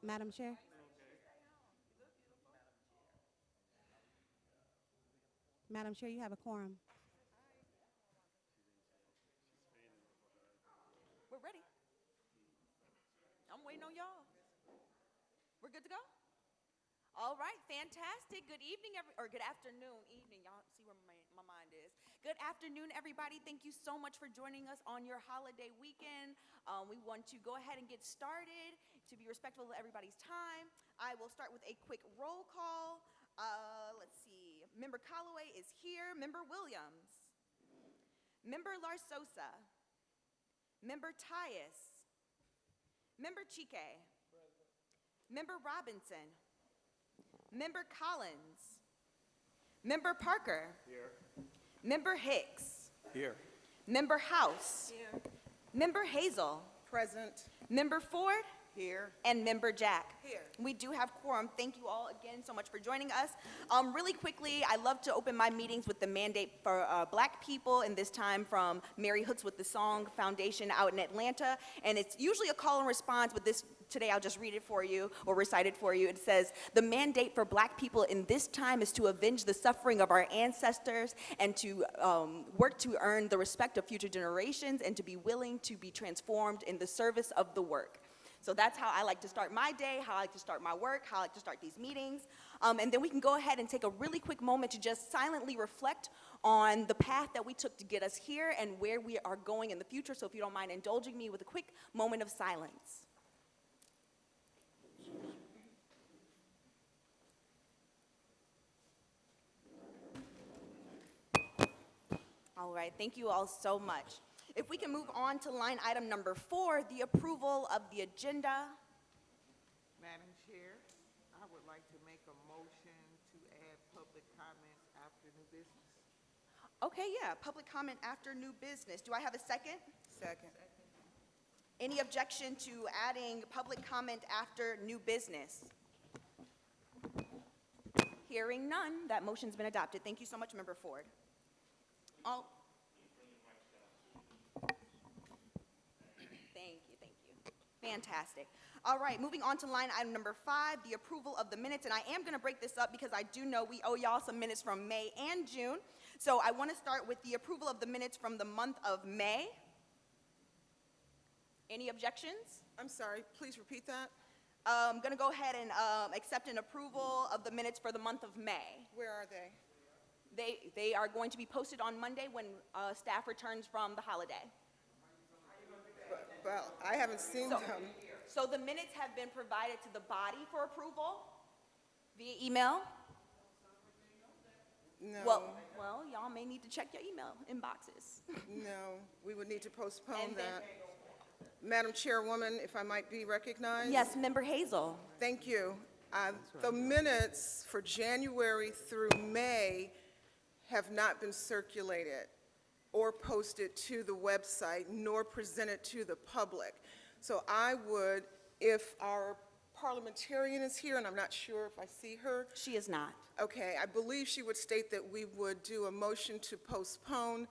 Madam Chair? Madam Chair, you have a quorum. We're ready. I'm waiting on y'all. We're good to go? All right, fantastic. Good evening, good afternoon, evening. Y'all see where my mind is. Good afternoon, everybody. Thank you so much for joining us on your holiday weekend. We want to go ahead and get started to be respectful of everybody's time. I will start with a quick roll call. Let's see. Member Calloway is here. Member Williams. Member Larsosa. Member Tyus. Member Chike. Member Robinson. Member Collins. Member Parker. Here. Member Hicks. Here. Member House. Here. Member Hazel. Present. Member Ford. Here. And Member Jack. Here. We do have quorum. Thank you all again so much for joining us. Really quickly, I love to open my meetings with the mandate for Black people, and this time from Mary Hooks with the Song Foundation out in Atlanta. And it's usually a call and response, but today I'll just read it for you or recite it for you. It says, the mandate for Black people in this time is to avenge the suffering of our ancestors and to work to earn the respect of future generations and to be willing to be transformed in the service of the work. So that's how I like to start my day, how I like to start my work, how I like to start these meetings. And then we can go ahead and take a really quick moment to just silently reflect on the path that we took to get us here and where we are going in the future. So if you don't mind indulging me with a quick moment of silence. All right, thank you all so much. If we can move on to line item number 4, the approval of the agenda. Madam Chair, I would like to make a motion to add public comments after new business. Okay, yeah, public comment after new business. Do I have a second? Second. Any objection to adding public comment after new business? Hearing none, that motion's been adopted. Thank you so much, Member Ford. Thank you. Fantastic. All right, moving on to line item number 5, the approval of the minutes. And I am going to break this up because I do know we owe y'all some minutes from May and June. So I want to start with the approval of the minutes from the month of May. Any objections? I'm sorry, please repeat that. I'm going to go ahead and accept an approval of the minutes for the month of May. Where are they? They are going to be posted on Monday when staff returns from the holiday. Well, I haven't seen them. So the minutes have been provided to the body for approval via email. No. Well, y'all may need to check your email inboxes. No, we would need to postpone And then- that. Madam Chairwoman, if I might be recognized? Yes, Member Hazel. Thank you. The minutes for January through May have not been circulated or posted to the website, nor presented to the public. So I would, if our parliamentarian is here, and I'm not sure if I see her. She is not. Okay, I believe she would state that we would do a motion to postpone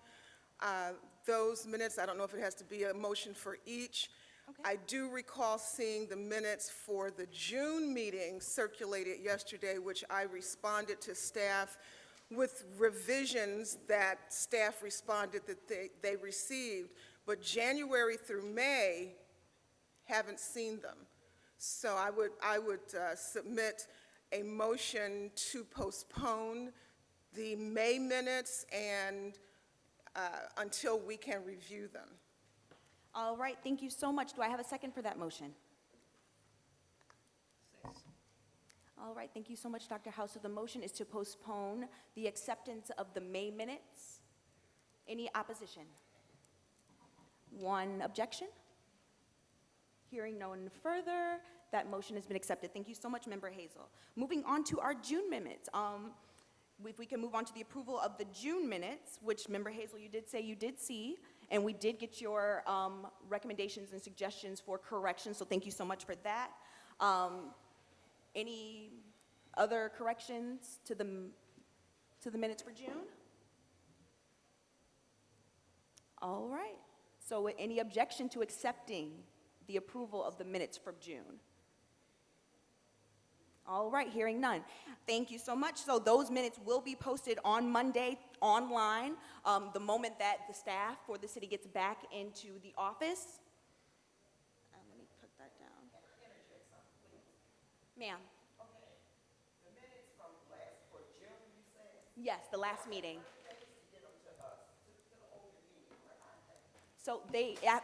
those minutes. I don't know if it has to be a motion for each. Okay. I do recall seeing the minutes for the June meeting circulated yesterday, which I responded to staff with revisions that staff responded that they received. But January through May, haven't seen them. So I would submit a motion to postpone the May minutes and until we can review them. All right, thank you so much. Do I have a second for that motion? All right, thank you so much, Dr. House. So the motion is to postpone the acceptance of the May minutes. Any opposition? One objection? Hearing no one further, that motion has been accepted. Thank you so much, Member Hazel. Moving on to our June minutes. If we can move on to the approval of the June minutes, which, Member Hazel, you did say you did see, and we did get your recommendations and suggestions for corrections, so thank you so much for that. Any other corrections to the minutes for June? All right. So any objection to accepting the approval of the minutes for June? All right, hearing none. Thank you so much. So those minutes will be posted on Monday online the moment that the staff for the city gets back into the office. Let me put that down. Ma'am. Yes, the last meeting. So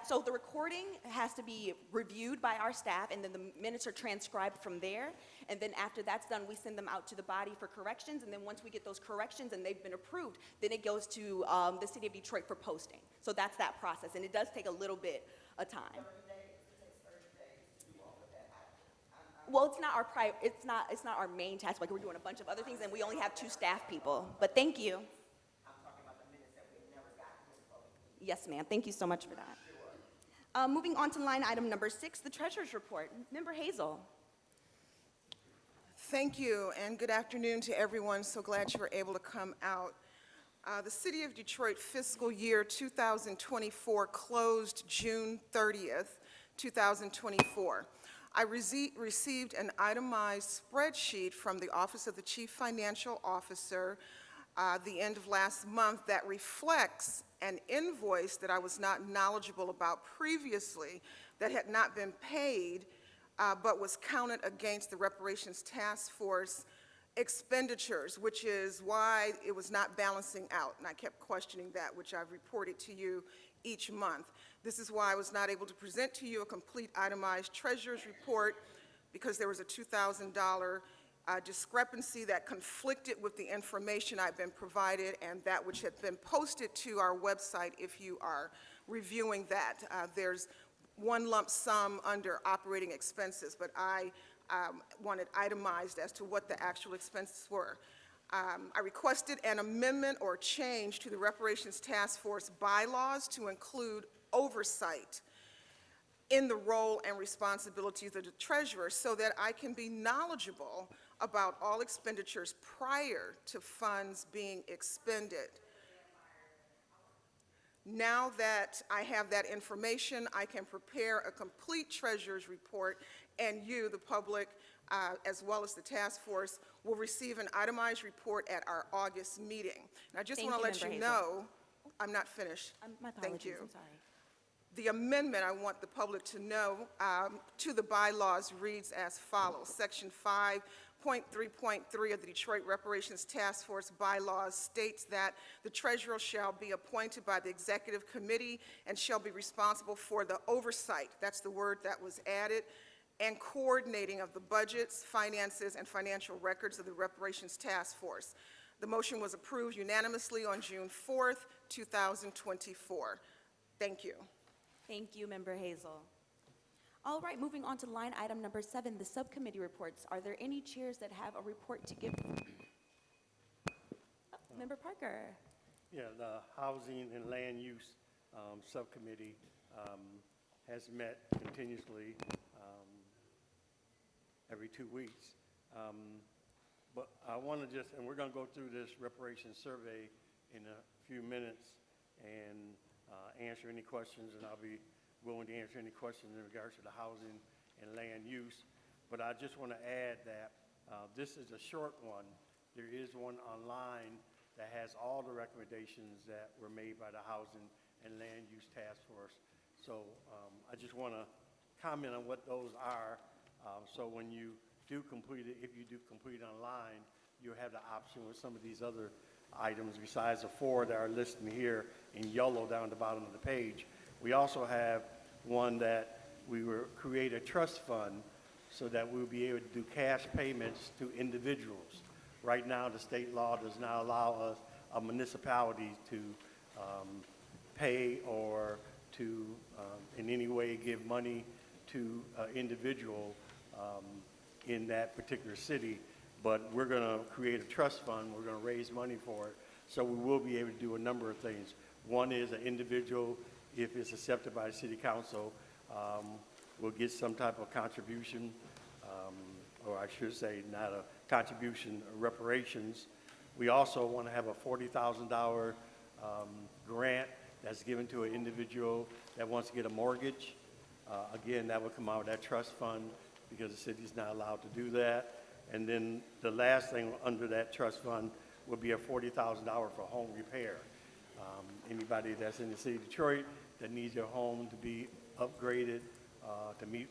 so the recording has to be reviewed by our staff, and then the minutes are transcribed from there. And then after that's done, we send them out to the body for corrections. And then once we get those corrections and they've been approved, then it goes to the city of Detroit for posting. So that's that process, and it does take a little bit of time. 30 days. It takes 30 days to do all of that. Well, it's not our main task. Like, we're doing a bunch of other things, and we only have 2 staff people. But thank you. Yes, ma'am. Thank you so much for that. Moving on to line item number 6, the treasurer's report. Member Hazel. Thank you, and good afternoon to everyone. So glad you were able to come out. The City of Detroit fiscal year 2024 closed June 30th, 2024. I received an itemized spreadsheet from the Office of the Chief Financial Officer the end of last month that reflects an invoice that I was not knowledgeable about previously that had not been paid but was counted against the Reparations Task Force expenditures, which is why it was not balancing out. And I kept questioning that, which I've reported to you each month. This is why I was not able to present to you a complete itemized treasurer's report, because there was a $2,000 discrepancy that conflicted with the information I've been provided and that which had been posted to our website. If you are reviewing that, there's one lump sum under operating expenses, but I wanted itemized as to what the actual expenses were. I requested an amendment or change to the Reparations Task Force bylaws to include oversight in the role and responsibilities of the treasurer so that I can be knowledgeable about all expenditures prior to funds being expended. Now that I have that information, I can prepare a complete treasurer's report, and you, the public, as well as the task force, will receive an itemized report at our August meeting. And I just want to let you know, I'm not finished. My apologies, Thank you. I'm sorry. The amendment I want the public to know to the bylaws reads as follows. Section 5.3.3 of the Detroit Reparations Task Force bylaws states that the treasurer shall be appointed by the executive committee and shall be responsible for the oversight, that's the word that was added, and coordinating of the budgets, finances, and financial records of the Reparations Task Force. The motion was approved unanimously on June 4th, 2024. Thank you. Thank you, Member Hazel. All right, moving on to line item number 7, the subcommittee reports. Are there any chairs that have a report to give? Member Parker. Yeah, the Housing and Land Use Subcommittee has met continuously every 2 weeks. But I want to just, and we're going to go through this reparations survey in a few minutes and answer any questions, and I'll be willing to answer any questions in regards to the housing and land use. But I just want to add that this is a short one. There is one online that has all the recommendations that were made by the Housing and Land Use Task Force. So I just want to comment on what those are. So when you do complete it, if you do complete it online, you have the option with some of these other items besides the 4 that are listed here in yellow down the bottom of the page. We also have one that we will create a trust fund so that we'll be able to do cash payments to individuals. Right now, the state law does not allow us, a municipality, to pay or to in any way give money to an individual in that particular city. But we're going to create a trust fund. We're going to raise money for it. So we will be able to do a number of things. One is an individual, if it's accepted by the city council, will get some type of contribution, or I should say not a contribution, reparations. We also want to have a $40,000 grant that's given to an individual that wants to get a mortgage. Again, that would come out of that trust fund because the city's not allowed to do that. And then the last thing under that trust fund would be a $40,000 for home repair. Anybody that's in the city of Detroit that needs their home to be upgraded, to meet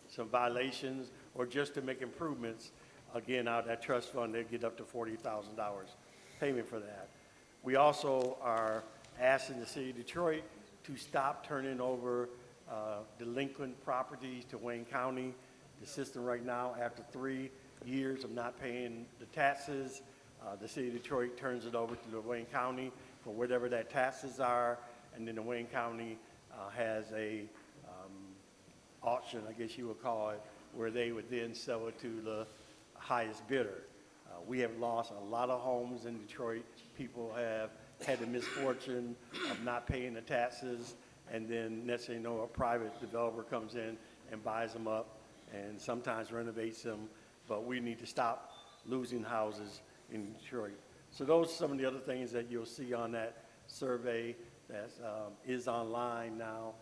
some violations, or just to make improvements, again, out of that trust fund, they get up to $40,000 payment for that. We also are asking the city of Detroit to stop turning over delinquent properties to Wayne County. The system right now, after 3 years of not paying the taxes, the city of Detroit turns it over to the Wayne County for whatever that taxes are, and then the Wayne County has a auction, I guess you would call it, where they would then sell it to the highest bidder. We have lost a lot of homes in Detroit. People have had the misfortune of not paying the taxes, and then next thing you know, a private developer comes in and buys them up and sometimes renovates them, but we need to stop losing houses in Detroit. So those are some of the other things that you'll see on that survey that is online now,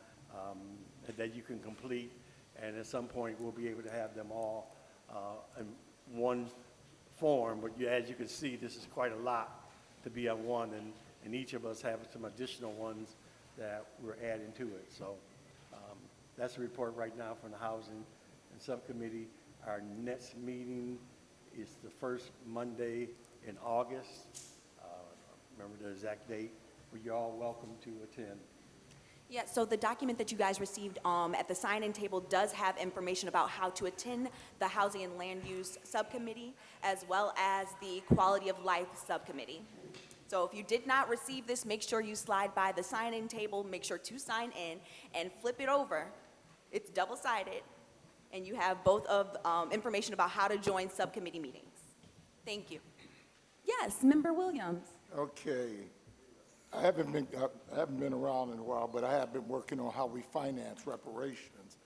that you can complete, and at some point we'll be able to have them all in one form. But as you can see, this is quite a lot to be on one, and each of us have some additional ones that we're adding to it. So that's the report right now from the Housing and Subcommittee. Our next meeting is the first Monday in August. Remember the exact date, but you're all welcome to attend. Yeah, so the document that you guys received at the sign-in table does have information about how to attend the Housing and Land Use Subcommittee, as well as the Quality of Life Subcommittee. So if you did not receive this, make sure you slide by the sign-in table, make sure to sign in, and flip it over. It's double-sided, and you have both of information about how to join subcommittee meetings. Thank you. Yes, Member Williams. Okay. I haven't been around in a while, but I have been working on how we finance reparations.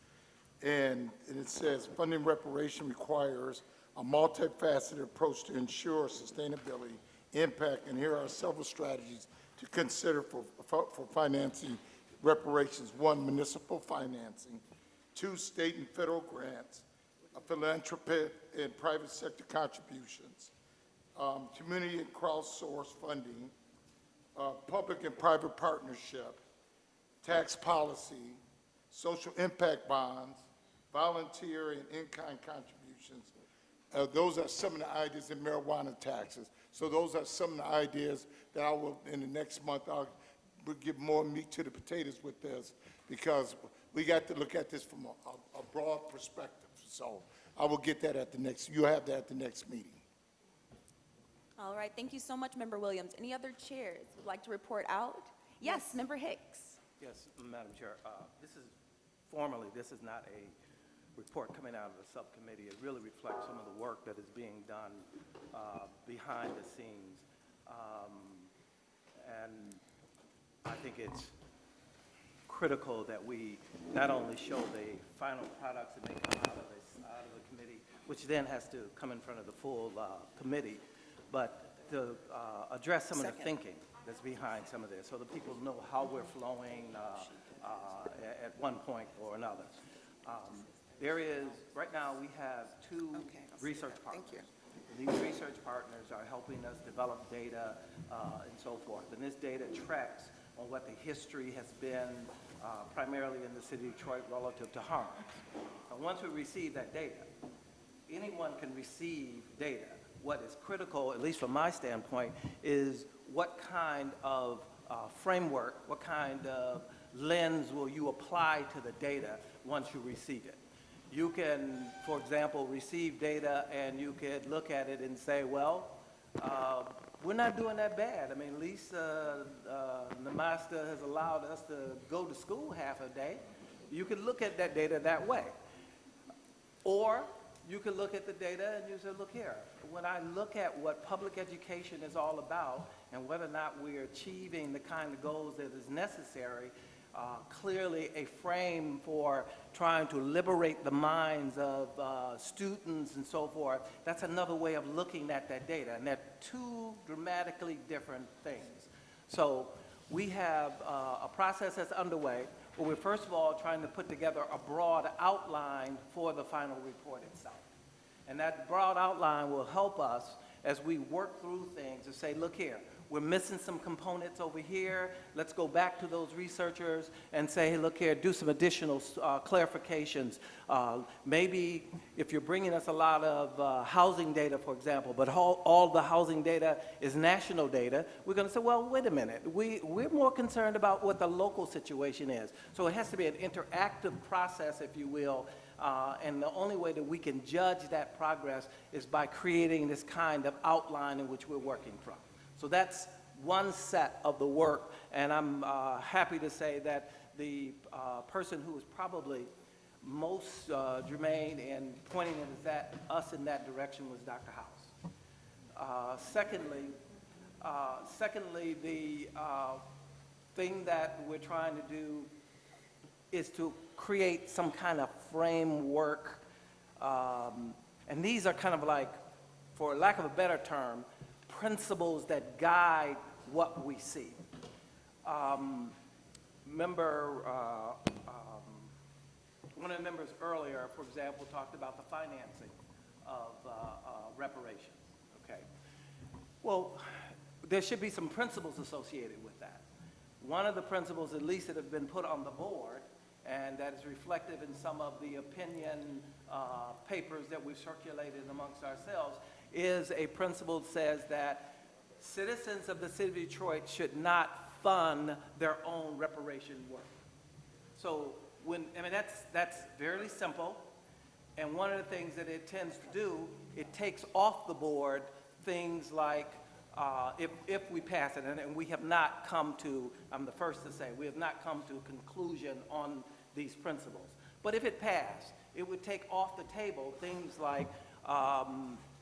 And it says funding reparation requires a multifaceted approach to ensure sustainability, impact, and here are several strategies to consider for financing reparations. 1, municipal financing. 2, state and federal grants. Philanthropy and private sector contributions. Community and crowdsource funding. Public and private partnership, tax policy, social impact bonds, volunteer and in-kind contributions. Those are some of the ideas in marijuana taxes. So those are some of the ideas that I will, in the next month, I'll give more meat to the potatoes with this, because we got to look at this from a broad perspective. So I will get that at the next, you'll have that at the next meeting. All right, thank you so much, Member Williams. Any other chairs would like to report out? Yes, Member Hicks. Yes, Madam Chair. This is not a report coming out of the subcommittee. It really reflects some of the work that is being done behind the scenes. And I think it's critical that we not only show the final products that may come out of the committee, which then has to come in front of the full committee, but to address some of the thinking that's behind some of this, so that people know how we're flowing at one point or another. Right now we have 2 research partners. Thank you. These research partners are helping us develop data and so forth. And this data tracks on what the history has been primarily in the city of Detroit relative to harms. And once we receive that data, anyone can receive data. What is critical, at least from my standpoint, is what kind of framework, what kind of lens will you apply to the data once you receive it. You can, for example, receive data and you could look at it and say, well, we're not doing that bad. I mean, at least the master has allowed us to go to school half a day. You could look at that data that way. Or you could look at the data and you say, look here, when I look at what public education is all about and whether or not we're achieving the kind of goals that is necessary, clearly a frame for trying to liberate the minds of students and so forth, that's another way of looking at that data. And they're 2 dramatically different things. So we have a process that's underway where we're first of all trying to put together a broad outline for the final report itself. And that broad outline will help us as we work through things and say, look here, we're missing some components over here. Let's go back to those researchers and say, hey, look here, do some additional clarifications. Maybe if you're bringing us a lot of housing data, for example, but all the housing data is national data, we're going to say, well, wait a minute. We're more concerned about what the local situation is. So it has to be an interactive process, if you will, and the only way that we can judge that progress is by creating this kind of outline in which we're working from. So that's one set of the work, and I'm happy to say that the person who was probably most germane in pointing us in that direction was Dr. House. Secondly, the thing that we're trying to do is to create some kind of framework, and these are kind of like, for lack of a better term, principles that guide what we see. Remember, one of the members earlier, for example, talked about the financing of reparations, okay? Well, there should be some principles associated with that. One of the principles, at least, that have been put on the board, and that is reflective in some of the opinion papers that we've circulated amongst ourselves, is a principle that says that citizens of the city of Detroit should not fund their own reparation work. So that's very simple, and one of the things that it tends to do, it takes off the board things like, if we pass it, and we have not come to, I'm the first to say, we have not come to a conclusion on these principles. But if it passed, it would take off the table things like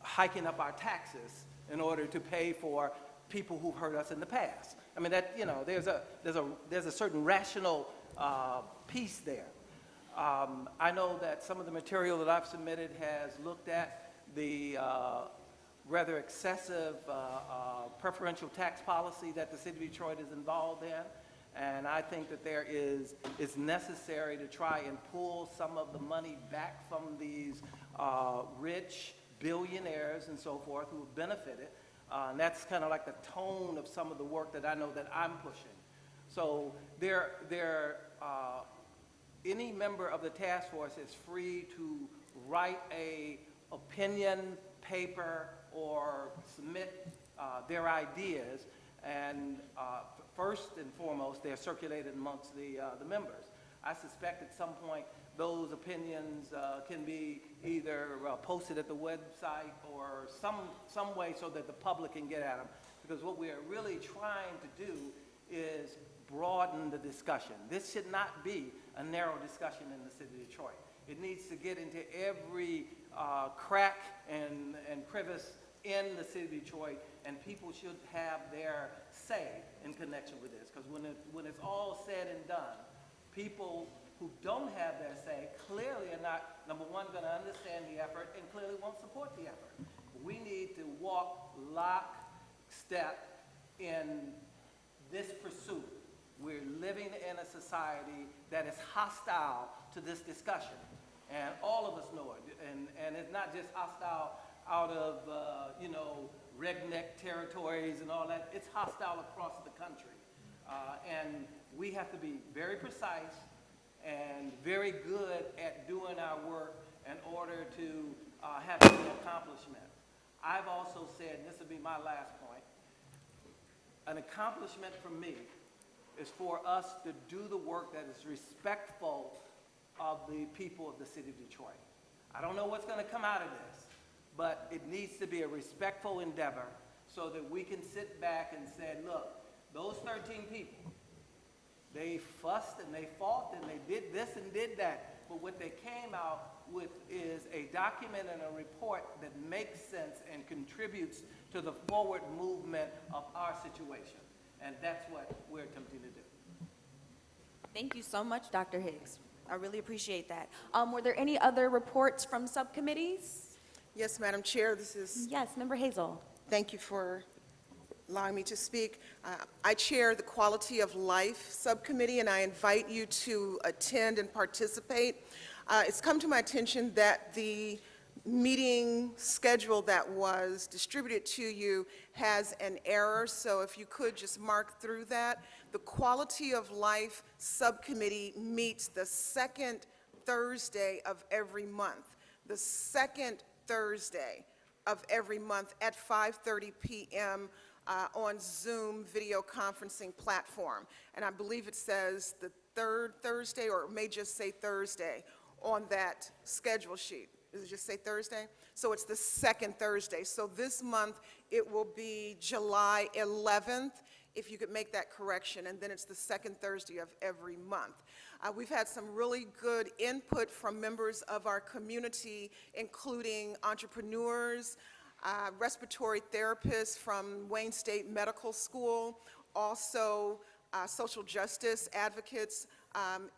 hiking up our taxes in order to pay for people who've hurt us in the past. I mean, that, you know, there's a certain rational piece there. I know that some of the material that I've submitted has looked at the rather excessive preferential tax policy that the city of Detroit is involved in. And I think that it's necessary to try and pull some of the money back from these rich billionaires and so forth who have benefited. And that's kind of like the tone of some of the work that I know that I'm pushing. So any member of the task force is free to write a opinion paper or submit their ideas, and first and foremost, they're circulated amongst the members. I suspect at some point those opinions can be either posted at the website or some way so that the public can get at them, because what we are really trying to do is broaden the discussion. This should not be a narrow discussion in the city of Detroit. It needs to get into every crack and crevice in the city of Detroit, and people should have their say in connection with this, because when it's all said and done, people who don't have their say clearly are not, number one, going to understand the effort and clearly won't support the effort. We need to walk lockstep in this pursuit. We're living in a society that is hostile to this discussion, and all of us know it. And it's not just hostile out of, redneck territories and all that. It's hostile across the country. And we have to be very precise and very good at doing our work in order to have any accomplishment. I've also said, and this will be my last point, an accomplishment for me is for us to do the work that is respectful of the people of the city of Detroit. I don't know what's going to come out of this, but it needs to be a respectful endeavor so that we can sit back and say, look, those 13 people, they fussed and they fought and they did this and did that, but what they came out with is a document and a report that makes sense and contributes to the forward movement of our situation. And that's what we're attempting to do. Thank you so much, Dr. Higgs. I really appreciate that. Were there any other reports from subcommittees? Yes, Madam Chair, this is, Yes, Member Hazel. thank you for allowing me to speak. I chair the Quality of Life Subcommittee, and I invite you to attend and participate. It's come to my attention that the meeting schedule that was distributed to you has an error, so if you could just mark through that. The Quality of Life Subcommittee meets the second Thursday of every month. The second Thursday of every month at 5:30 p.m. On Zoom video conferencing platform. And I believe it says the third Thursday, or it may just say Thursday on that schedule sheet. Does it just say Thursday? So it's the second Thursday. So this month, it will be July 11th, if you could make that correction, and then it's the second Thursday of every month. We've had some really good input from members of our community, including entrepreneurs, respiratory therapists from Wayne State Medical School, also social justice advocates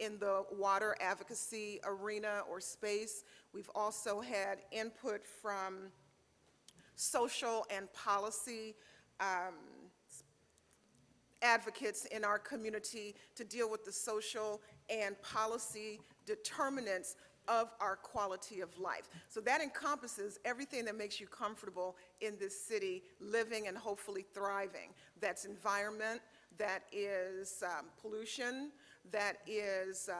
in the water advocacy arena or space. We've also had input from social and policy advocates in our community to deal with the social and policy determinants of our quality of life. So that encompasses everything that makes you comfortable in this city, living and hopefully thriving. That's environment, that is pollution, that is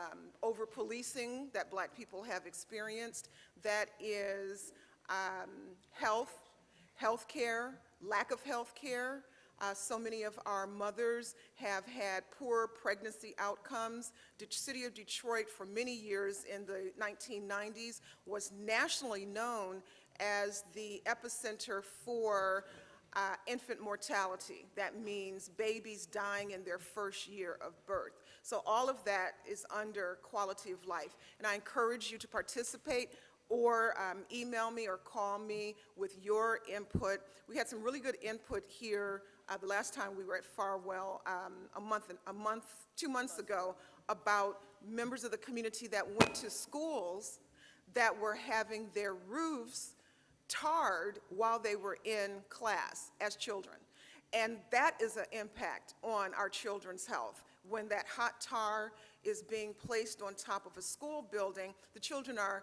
over-policing that Black people have experienced, that is health care, lack of health care. So many of our mothers have had poor pregnancy outcomes. The city of Detroit, for many years in the 1990s, was nationally known as the epicenter for infant mortality. That means babies dying in their first year of birth. So all of that is under quality of life. And I encourage you to participate or email me or call me with your input. We had some really good input here the last time we were at Farwell, 2 months ago, about members of the community that went to schools that were having their roofs tarred while they were in class as children. And that is an impact on our children's health. When that hot tar is being placed on top of a school building, the children are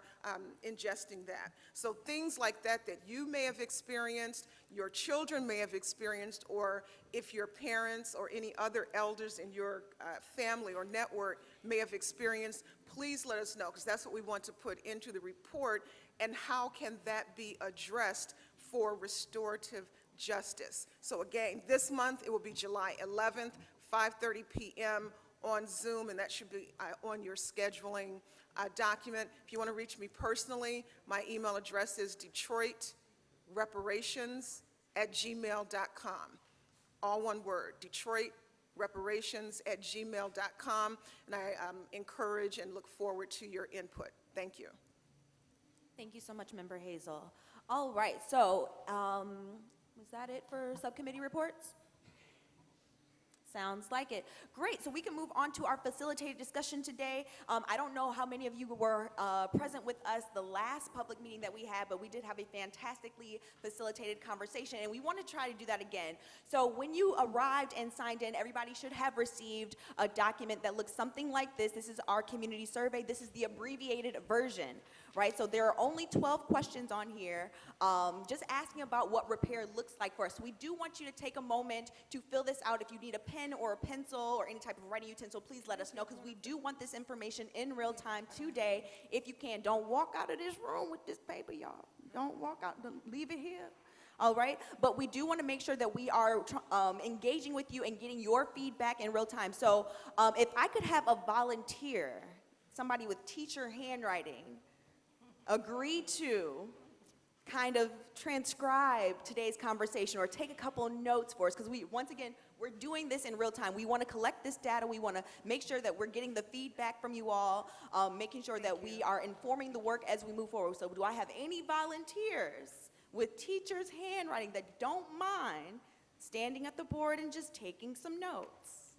ingesting that. So things like that that you may have experienced, your children may have experienced, or if your parents or any other elders in your family or network may have experienced, please let us know, because that's what we want to put into the report, and how can that be addressed for restorative justice. So again, this month it will be July 11th, 5:30 p.m. on Zoom, and that should be on your scheduling document. If you want to reach me personally, my email address is detroitreparations@gmail.com. All one word, detroitreparations@gmail.com, and I encourage and look forward to your input. Thank you. Thank you so much, Member Hazel. All right, so was that it for subcommittee reports? Sounds like it. Great, so we can move on to our facilitated discussion today. I don't know how many of you were present with us the last public meeting that we had, but we did have a fantastically facilitated conversation, and we want to try to do that again. So when you arrived and signed in, everybody should have received a document that looks something like this. This is our community survey. This is the abbreviated version, right? So there are only 12 questions on here, just asking about what repair looks like for us. So we do want you to take a moment to fill this out. If you need a pen or a pencil or any type of writing utensil, please let us know, because we do want this information in real time today. If you can, don't walk out of this room with this paper, y'all. Don't walk out, leave it here. All right, but we do want to make sure that we are engaging with you and getting your feedback in real time. So if I could have a volunteer, somebody with teacher handwriting, agree to kind of transcribe today's conversation or take a couple of notes for us, because once again, we're doing this in real time. We want to collect this data. We want to make sure that we're getting the feedback from you all, making sure that we are informing the work as we move forward. So do I have any volunteers with teachers' handwriting that don't mind standing at the board and just taking some notes?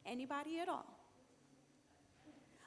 Anybody at all?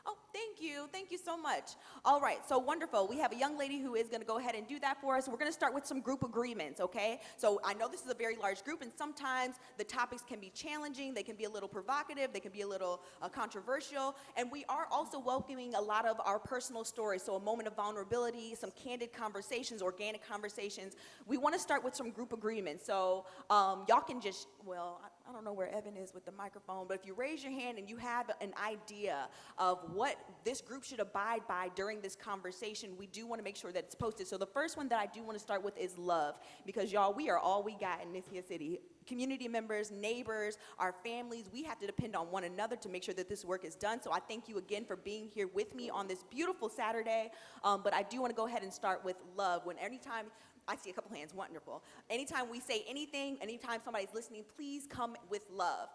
Oh, thank you. Thank you so much. All right, so wonderful. We have a young lady who is going to go ahead and do that for us. We're going to start with some group agreements, okay? So I know this is a very large group, and sometimes the topics can be challenging. They can be a little provocative. They can be a little controversial. And we are also welcoming a lot of our personal stories, so a moment of vulnerability, some candid conversations, organic conversations. We want to start with some group agreements. So y'all can just, well, I don't know where Evan is with the microphone, but if you raise your hand and you have an idea of what this group should abide by during this conversation, we do want to make sure that it's posted. So the first one that I do want to start with is love, because y'all, we are all we got in this here city. Community members, neighbors, our families, we have to depend on one another to make sure that this work is done. So I thank you again for being here with me on this beautiful Saturday. But I do want to go ahead and start with love. When anytime, I see a couple hands, wonderful. Anytime we say anything, anytime somebody's listening, please come with love.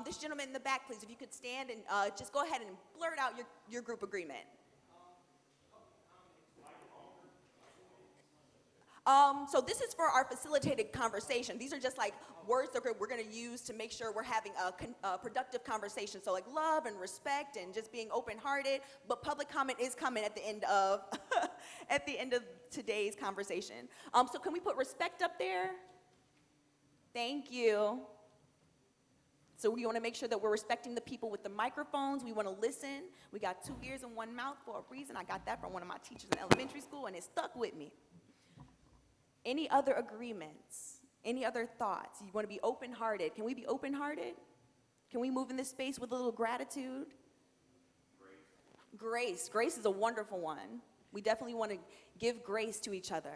This gentleman in the back, please, if you could stand and just go ahead and blurt out your group agreement. So this is for our facilitated conversation. These are just like words that we're going to use to make sure we're having a productive conversation. So like love and respect and just being open-hearted. But public comment is coming at the end of at the end of today's conversation. So can we put respect up there? Thank you. So we want to make sure that we're respecting the people with the microphones. We want to listen. We got 2 ears and 1 mouth for a reason. I got that from one of my teachers in elementary school, and it stuck with me. Any other agreements? Any other thoughts? You want to be open-hearted. Can we be open-hearted? Can we move in this space with a little gratitude? Grace. Grace is a wonderful one. We definitely want to give grace to each other.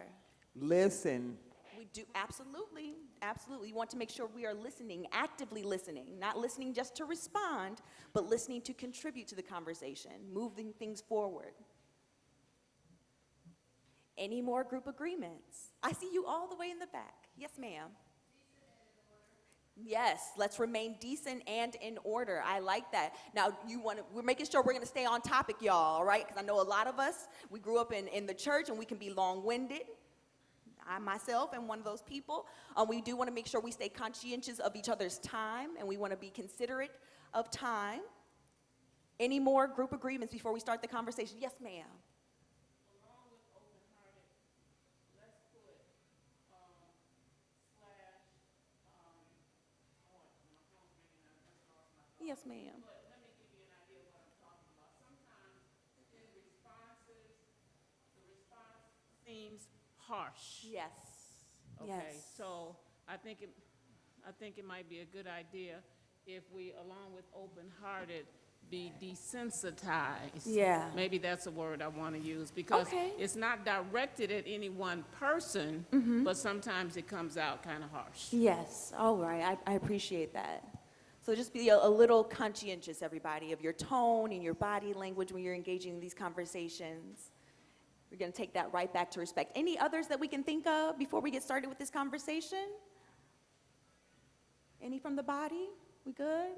Listen. We do, absolutely, absolutely. We want to make sure we are listening, actively listening, not listening just to respond, but listening to contribute to the conversation, moving things forward. Any more group agreements? I see you all the way in the back. Yes, ma'am. Yes, let's remain decent and in order. I like that. Now, we're making sure we're going to stay on topic, y'all, all right? Because I know a lot of us, we grew up in the church and we can be long-winded. I myself am one of those people. We do want to make sure we stay conscientious of each other's time, and we want to be considerate of time. Any more group agreements before we start the conversation? Yes, ma'am. Yes, ma'am. But let me give you an idea of what I'm talking about. Sometimes in responses, the response seems harsh. Yes. Okay, Yes. so I think it might be a good idea if we, along with open-hearted, be desensitized. Yeah. Maybe that's a word I want to use, because Okay. it's not directed at any one person, but sometimes it comes out kind of harsh. Yes. All right. I appreciate that. So just be a little conscientious, everybody, of your tone and your body language when you're engaging in these conversations. We're going to take that right back to respect. Any others that we can think of before we get started with this conversation? Any from the body? We good?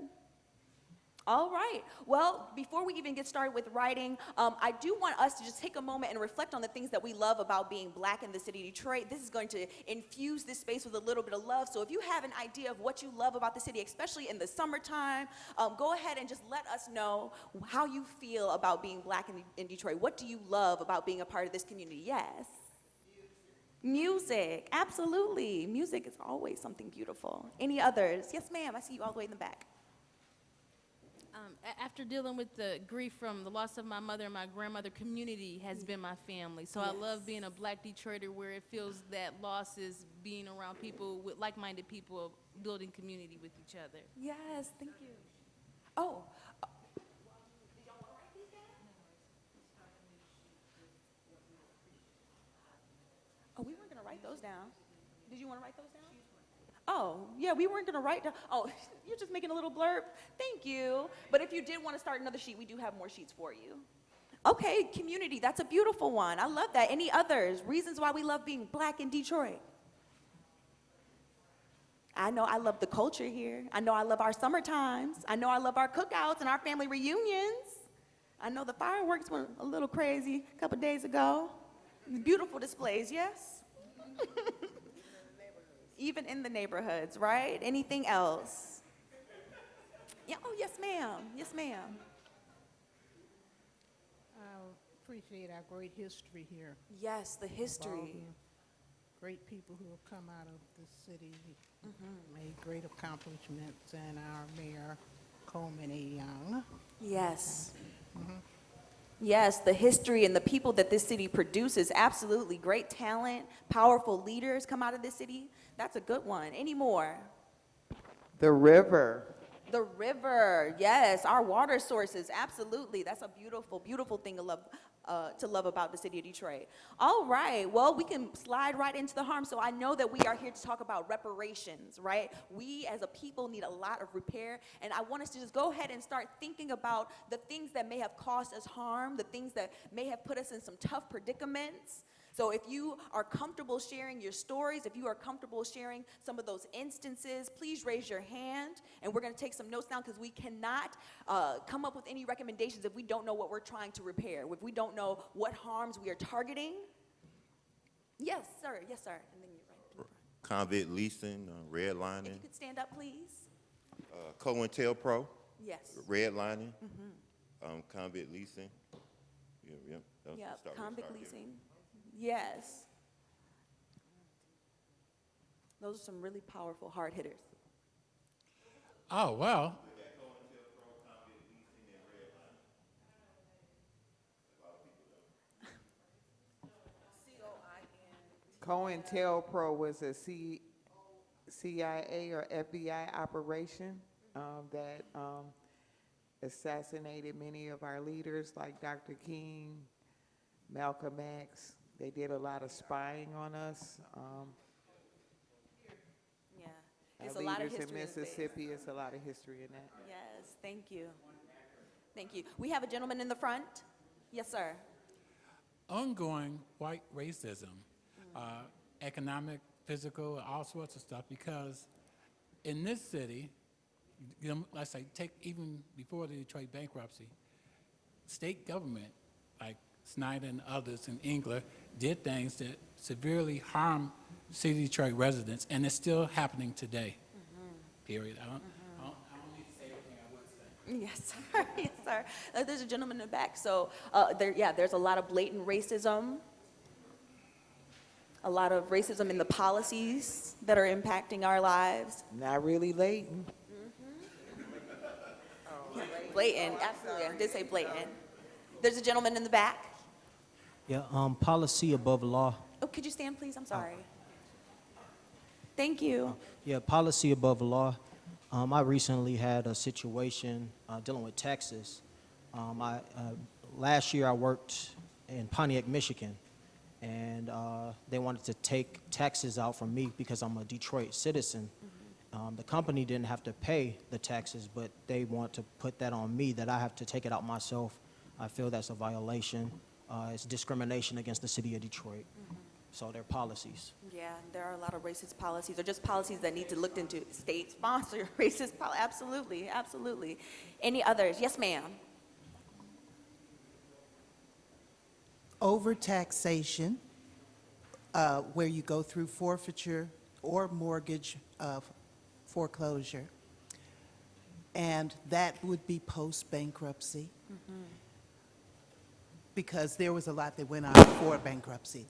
All right. Well, before we even get started with writing, I do want us to just take a moment and reflect on the things that we love about being Black in the city of Detroit. This is going to infuse this space with a little bit of love. So if you have an idea of what you love about the city, especially in the summertime, go ahead and just let us know how you feel about being Black in Detroit. What do you love about being a part of this community? Yes. Music. Absolutely. Music is always something beautiful. Any others? Yes, ma'am. I see you all the way in the back. After dealing with the grief from the loss of my mother and my grandmother, community has been my family. So I love being a Black Detroiter where it feels that loss is being around people, with like-minded people, building community with each other. Yes, thank you. Oh. Oh, we weren't going to write those down. Did you want to write those down? Oh, yeah, we weren't going to write down. Oh, you're just making a little blurb. Thank you. But if you did want to start another sheet, we do have more sheets for you. Okay, community, that's a beautiful one. I love that. Any others? Reasons why we love being Black in Detroit? I know I love the culture here. I know I love our summer times. I know I love our cookouts and our family reunions. I know the fireworks went a little crazy a couple days ago. Beautiful displays, yes? Even in the neighborhoods, right? Anything else? Yeah, oh, yes, ma'am. Yes, ma'am. appreciate our great history here. Yes, the of all history. the Great people who have come out of the city, made great accomplishments, and our mayor, Coleman A. Young. Yes. Yes, the history and the people that this city produces, absolutely. Great talent, powerful leaders come out of this city. That's a good one. Any more? The river. The river, yes, our water sources, absolutely. That's a beautiful, beautiful thing to love about the city of Detroit. All right, well, we can slide right into the harm. So I know that we are here to talk about reparations, right? We as a people need a lot of repair, and I want us to just go ahead and start thinking about the things that may have caused us harm, the things that may have put us in some tough predicaments. So if you are comfortable sharing your stories, if you are comfortable sharing some of those instances, please raise your hand, and we're going to take some notes down because we cannot come up with any recommendations if we don't know what we're trying to repair, if we don't know what harms we are targeting. Yes, sir. Yes, sir. And then you're right. Convict leasing, If redlining, you could stand up, please. COINTELPRO, Yes. redlining, convict leasing. Yep. Yep. Convict leasing. Yes. Those are some really powerful hard hitters. Oh, well, COINTELPRO was a CIA or FBI operation that assassinated many of our leaders like Dr. King, Malcolm X. They did a lot of spying on us. Yeah. It's Our a lot of leaders history in in space. Mississippi, it's a lot of history in that. Yes, thank you. Thank you. We have a gentleman in the front. Yes, sir. ongoing white racism, economic, physical, all sorts of stuff, because in this city, you know, let's say, take even before the Detroit bankruptcy, state government, like Snyder and others in England, did things that severely harm city of Detroit residents, and it's still happening today, period. I don't need to say everything I would say. Yes, sir. Yes, sir. There's a gentleman in the back. So, there's a lot of blatant racism, a lot of racism in the policies that are impacting our lives. Not really latent. Blatant, absolutely. I did say blatant. There's a gentleman in the back. Yeah, policy above law. Oh, could you stand, please? I'm sorry. Thank you. Yeah, policy above law. I recently had a situation dealing with taxes. Last year I worked in Pontiac, Michigan, and they wanted to take taxes out from me because I'm a Detroit citizen. The company didn't have to pay the taxes, but they want to put that on me, that I have to take it out myself. I feel that's a violation. It's discrimination against the city of Detroit. So their policies. Yeah, there are a lot of racist policies, or just policies that need to look into. State-sponsored racist policies. Absolutely, absolutely. Any others? Yes, ma'am. Overtaxation, where you go through forfeiture or mortgage foreclosure, and that would be post-bankruptcy, because there was a lot that went on before bankruptcy.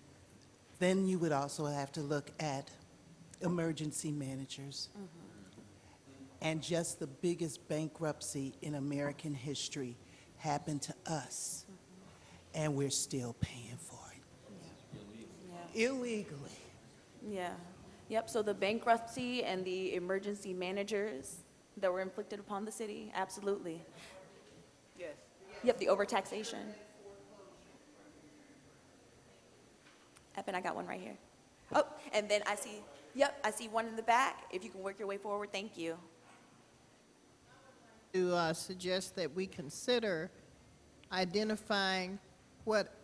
Then you would also have to look at emergency managers. And just the biggest bankruptcy in American history happened to us, and we're still paying for it. Illegally. Yeah. Yep, so the bankruptcy and the emergency managers that were inflicted upon the city, absolutely. Yes. Yep, the overtaxation. And I got one right here. Oh, and then I see one in the back. If you can work your way forward, thank you. To suggest that we consider identifying what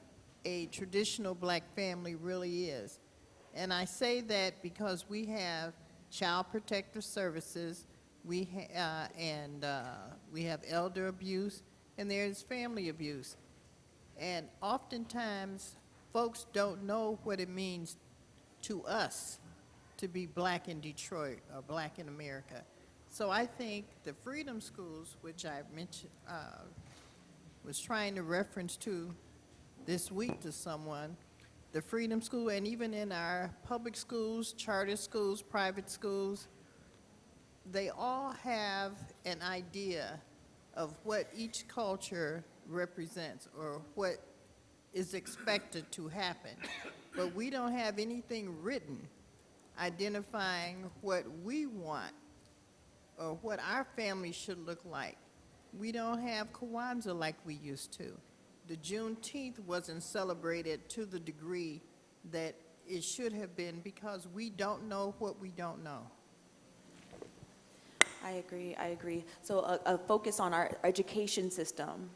a traditional black family really is. And I say that because we have child protective services, we have elder abuse, and there's family abuse. And oftentimes, folks don't know what it means to us to be black in Detroit or black in America. So I think the Freedom Schools, which I mentioned, was trying to reference to, this week to someone, the Freedom School, and even in our public schools, charter schools, private schools, they all have an idea of what each culture represents or what is expected to happen. But we don't have anything written identifying what we want or what our family should look like. We don't have Kwanzaa like we used to. The Juneteenth wasn't celebrated to the degree that it should have been because we don't know what we don't know. I agree, I agree. So a focus on our education system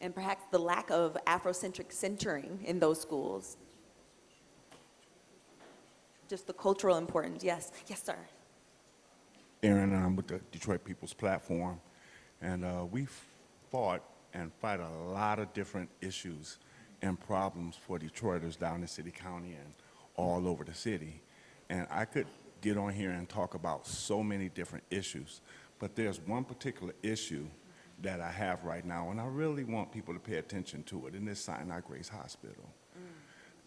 and perhaps the lack of Afrocentric centering in those schools. Just the cultural importance, yes. Yes, sir. Aaron, and I'm with the Detroit People's Platform, and we fought and fight a lot of different issues and problems for Detroiters down in City County and all over the city. And I could get on here and talk about so many different issues, but there's one particular issue that I have right now, and I really want people to pay attention to it, and it's Sinai Grace Hospital.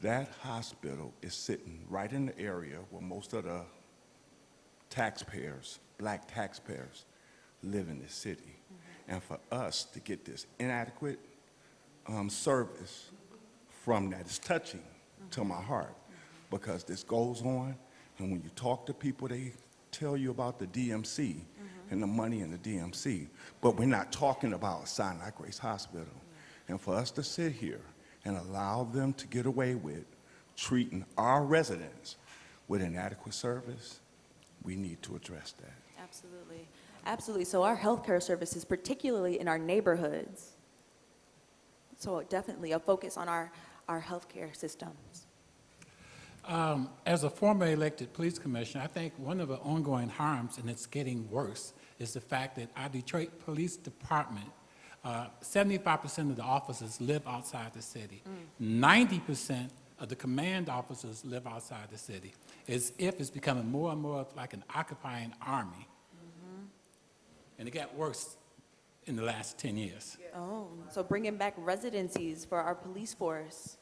That hospital is sitting right in the area where most of the taxpayers, black taxpayers, live in this city. And for us to get this inadequate service from that is touching to my heart, because this goes on, and when you talk to people, they tell you about the DMC and the money in the DMC, but we're not talking about Sinai Grace Hospital. And for us to sit here and allow them to get away with treating our residents with inadequate service, we need to address that. Absolutely, absolutely. So our healthcare services, particularly in our neighborhoods, so definitely a focus on our healthcare systems. As a former elected police commissioner, I think one of the ongoing harms, and it's getting worse, is the fact that our Detroit Police Department, 75% of the officers live outside the city. 90% of the command officers live outside the city, as if it's becoming more and more like an occupying army. And it got worse in the last 10 years. Oh, so bringing back residencies for our police force,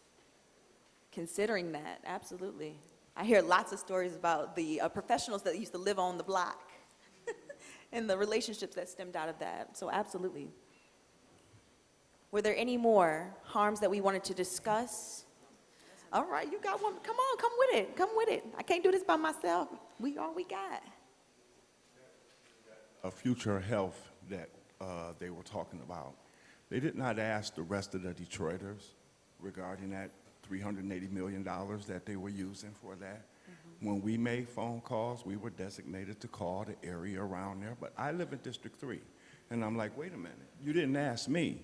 considering that, absolutely. I hear lots of stories about the professionals that used to live on the block and the relationships that stemmed out of that, so absolutely. Were there any more harms that we wanted to discuss? All right, you got one. Come on, come with it. Come with it. I can't do this by myself. We all we got. A future health that they were talking about. They did not ask the rest of the Detroiters regarding that $380 million that they were using for that. When we made phone calls, we were designated to call the area around there, but I live in District 3, and I'm like, wait a minute, you didn't ask me.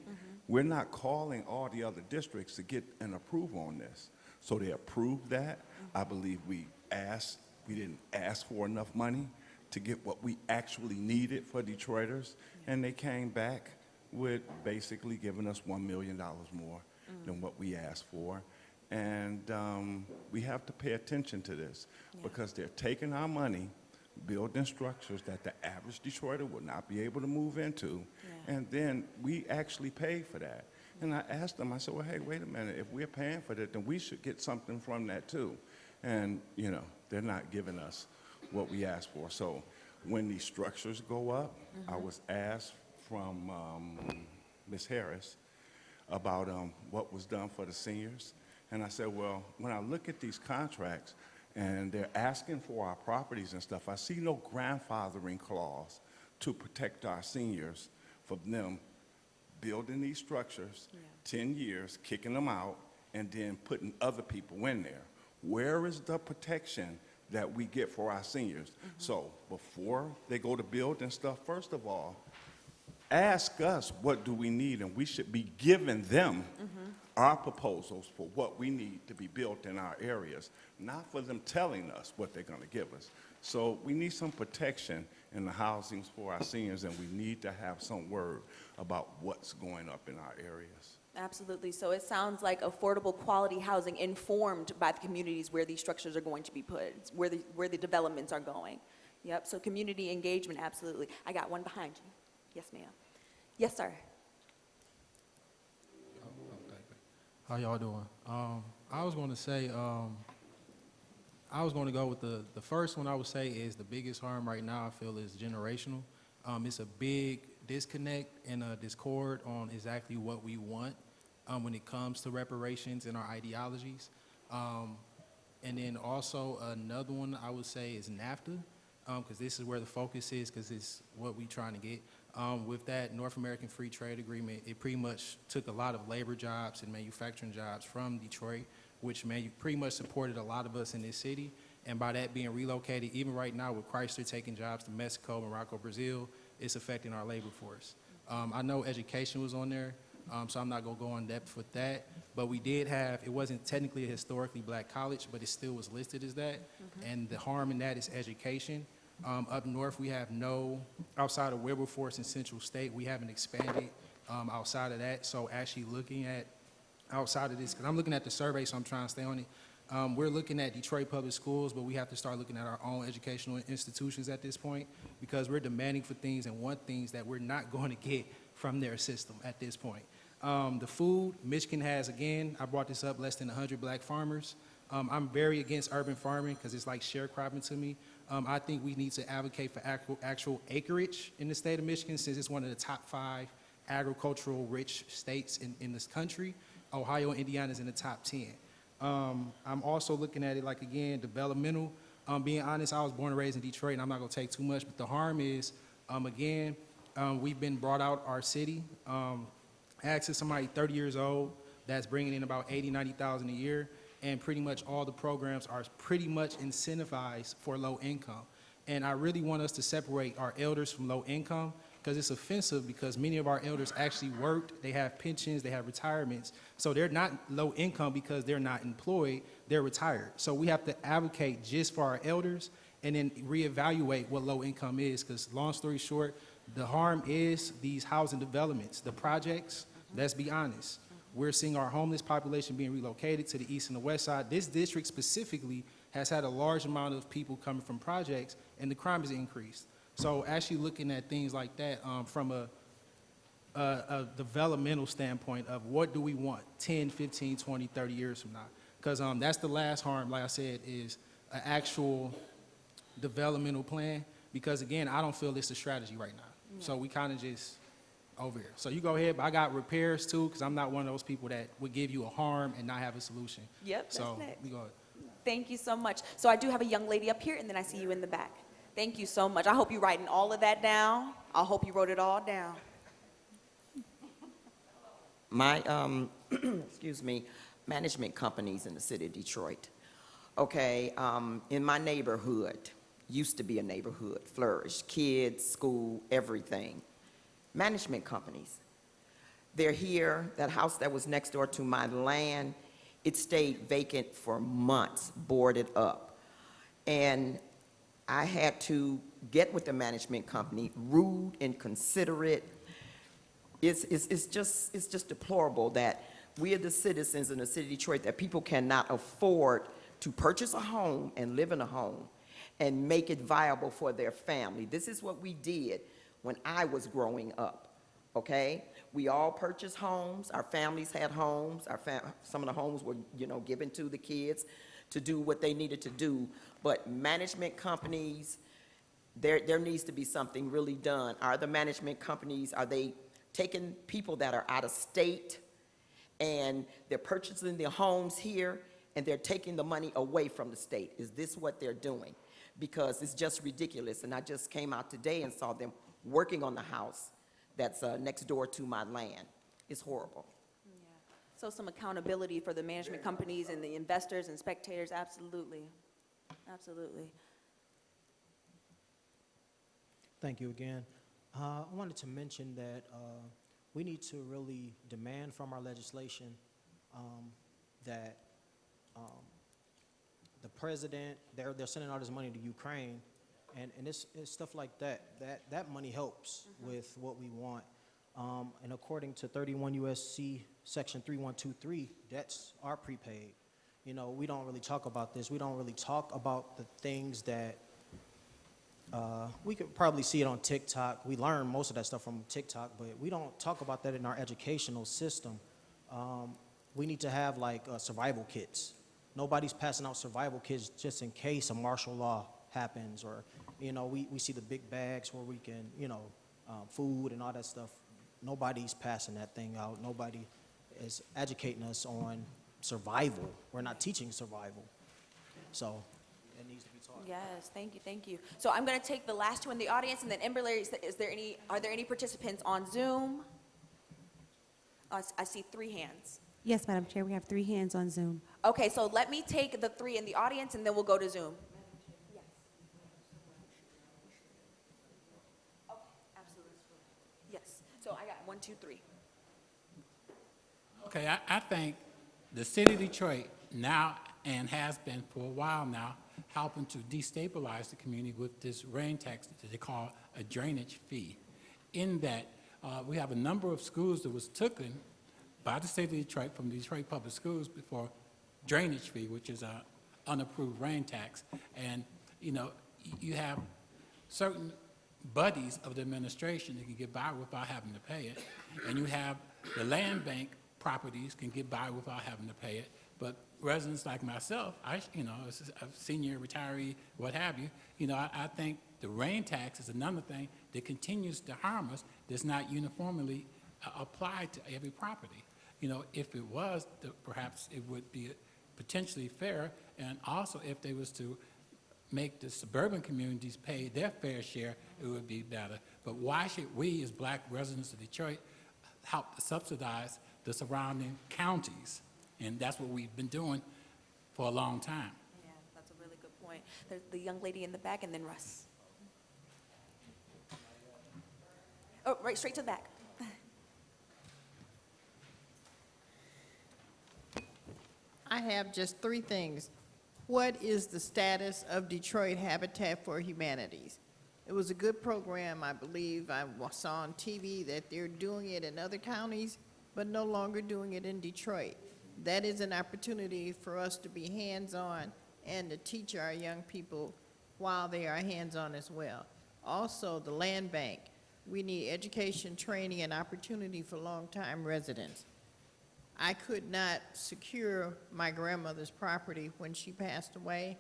We're not calling all the other districts to get an approval on this. So they approved that. I believe we didn't ask for enough money to get what we actually needed for Detroiters, and they came back with basically giving us $1 million more than what we asked for. And we have to pay attention to this because they're taking our money, building structures that the average Detroiter would not be able to move into, and then we actually pay for that. And I asked them, I said, well, hey, wait a minute, if we're paying for that, then we should get something from that too. And, you know, they're not giving us what we asked for. So when these structures go up, I was asked from Ms. Harris about what was done for the seniors. And I said, well, when I look at these contracts and they're asking for our properties and stuff, I see no grandfathering clause to protect our seniors for them building these structures, 10 years, kicking them out, and then putting other people in there. Where is the protection that we get for our seniors? So before they go to build and stuff, first of all, ask us what do we need, and we should be giving them our proposals for what we need to be built in our areas, not for them telling us what they're going to give us. So we need some protection in the housings for our seniors, and we need to have some word about what's going up in our areas. Absolutely. So it sounds like affordable quality housing informed by the communities where these structures are going to be put, where the developments are going. Yep, so community engagement, absolutely. I got one behind you. Yes, ma'am. Yes, sir. How y'all doing? I was going to say, I was going to go with the first one I would say is the biggest harm right now I feel is generational. It's a big disconnect and a discord on exactly what we want when it comes to reparations and our ideologies. And then also another one I would say is NAFTA, because this is where the focus is, because it's what we're trying to get. With that North American Free Trade Agreement, it pretty much took a lot of labor jobs and manufacturing jobs from Detroit, which pretty much supported a lot of us in this city. And by that being relocated, even right now with Chrysler taking jobs to Mexico, Morocco, Brazil, it's affecting our labor force. I know education was on there, so I'm not going to go in depth with that. But we did have, it wasn't technically a historically black college, but it still was listed as that. And the harm in that is education. Up north, we have outside of Wilberforce and Central State, we haven't expanded outside of that. So actually looking at outside of this, because I'm looking at the survey, so I'm trying to stay on it. We're looking at Detroit public schools, but we have to start looking at our own educational institutions at this point, because we're demanding for things and want things that we're not going to get from their system at this point. The food, Michigan has, again, I brought this up, less than 100 black farmers. I'm very against urban farming because it's like sharecropping to me. I think we need to advocate for actual acreage in the state of Michigan, since it's one of the top 5 agricultural rich states in this country. Ohio and Indiana is in the top 10. I'm also looking at it like, again, developmental. Being honest, I was born and raised in Detroit, and I'm not going to take too much, but the harm is, again, we've been brought out our city. Access somebody 30 years old that's bringing in about 80, 90,000 a year, and pretty much all the programs are pretty much incentivized for low income. And I really want us to separate our elders from low income, because it's offensive, because many of our elders actually worked, they have pensions, they have retirements. So they're not low income because they're not employed, they're retired. So we have to advocate just for our elders and then reevaluate what low income is, because long story short, the harm is these housing developments, the projects, let's be honest. We're seeing our homeless population being relocated to the east and the west side. This district specifically has had a large amount of people coming from projects, and the crime has increased. So actually looking at things like that from a developmental standpoint of what do we want 10, 15, 20, 30 years from now. Because that's the last harm, like I said, is an actual developmental plan. Because again, I don't feel it's a strategy right now. Yeah. So we kind of just over here. So you go ahead, but I got repairs too, because I'm not one of those people that would give you a harm and not have a solution. Yep, that's so next. we go ahead. Thank you so much. So I do have a young lady up here, and then I see you in the back. Thank you so much. I hope you're writing all of that down. I hope you wrote it all down. My, excuse me, management companies in the city of Detroit. Okay, in my neighborhood, used to be a neighborhood, flourished, kids, school, everything. Management companies. They're here, that house that was next door to my land, it stayed vacant for months, boarded up. And I had to get with the management company, rude, inconsiderate. It's just deplorable that we are the citizens in the city of Detroit, that people cannot afford to purchase a home and live in a home and make it viable for their family. This is what we did when I was growing up, okay? We all purchased homes. Our families had homes. Some of the homes were, given to the kids to do what they needed to do. But management companies, there needs to be something really done. Are the management companies, are they taking people that are out of state and they're purchasing their homes here and they're taking the money away from the state? Is this what they're doing? Because it's just ridiculous. And I just came out today and saw them working on the house that's next door to my land. It's horrible. So some accountability for the management companies and the investors and spectators, absolutely. Absolutely. Thank you again. I wanted to mention that we need to really demand from our legislation that the president, they're sending all this money to Ukraine, and it's stuff like that. That money helps with what we want. And according to 31 U.S.C. Section 3123, debts are prepaid. We don't really talk about this. We don't really talk about the things that we could probably see it on TikTok. We learn most of that stuff from TikTok, but we don't talk about that in our educational system. we need to have like survival kits. Nobody's passing out survival kits just in case a martial law happens, or, you know, we see the big bags where we can, you know, food and all that stuff. Nobody's passing that thing out. Nobody is educating us on survival. We're not teaching survival. So it needs to be taught. Yes, thank you, thank you. So I'm going to take the last two in the audience, and then Emberly, are there any participants on Zoom? I see 3 hands. Yes, Madam Chair, we have 3 hands on Zoom. Okay, so let me take the 3 in the audience, and then we'll go to Zoom. Yes. Okay, absolutely. Yes. So I got 1, 2, 3. Okay, I think the city of Detroit now, and has been for a while now, helping to destabilize the community with this rain tax that they call a drainage fee. In that, we have a number of schools that was taken by the state of Detroit from Detroit Public Schools before drainage fee, which is a unapproved rain tax. And, you know, you have certain buddies of the administration that can get by without having to pay it. And you have the land bank properties can get by without having to pay it. But residents like myself, you know, as a senior retiree, what have you, you know, I think the rain tax is another thing that continues to harm us, that's not uniformly applied to every property. You know, if it was, perhaps it would be potentially fair, and also if they was to make the suburban communities pay their fair share, it would be better. But why should we, as black residents of Detroit, help to subsidize the surrounding counties? And that's what we've been doing for a long time. Yeah, that's a really good point. There's the young lady in the back, and then Russ. Oh, right, straight to the back. I have just 3 things. What is the status of Detroit Habitat for Humanities? It was a good program, I believe. I saw on TV that they're doing it in other counties, but no longer doing it in Detroit. That is an opportunity for us to be hands-on and to teach our young people while they are hands-on as well. Also, the land bank. We need education, training, and opportunity for long-time residents. I could not secure my grandmother's property when she passed away,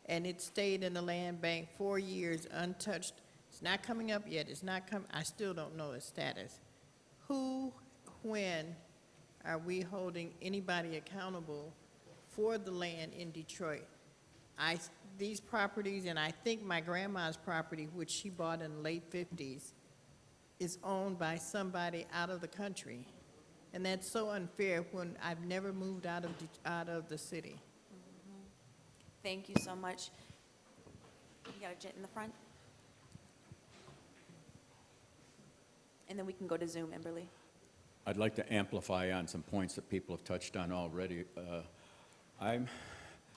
and it stayed in the land bank 4 years untouched. It's not coming up yet. It's not coming. I still don't know its status. Who, when are we holding anybody accountable for the land in Detroit? These properties, and I think my grandma's property, which she bought in the late 50s, is owned by somebody out of the country. And that's so unfair when I've never moved out of the city. Thank you so much. You got a gent in the front? And then we can go to Zoom, Emberly. I'd like to amplify on some points that people have touched on already. I'm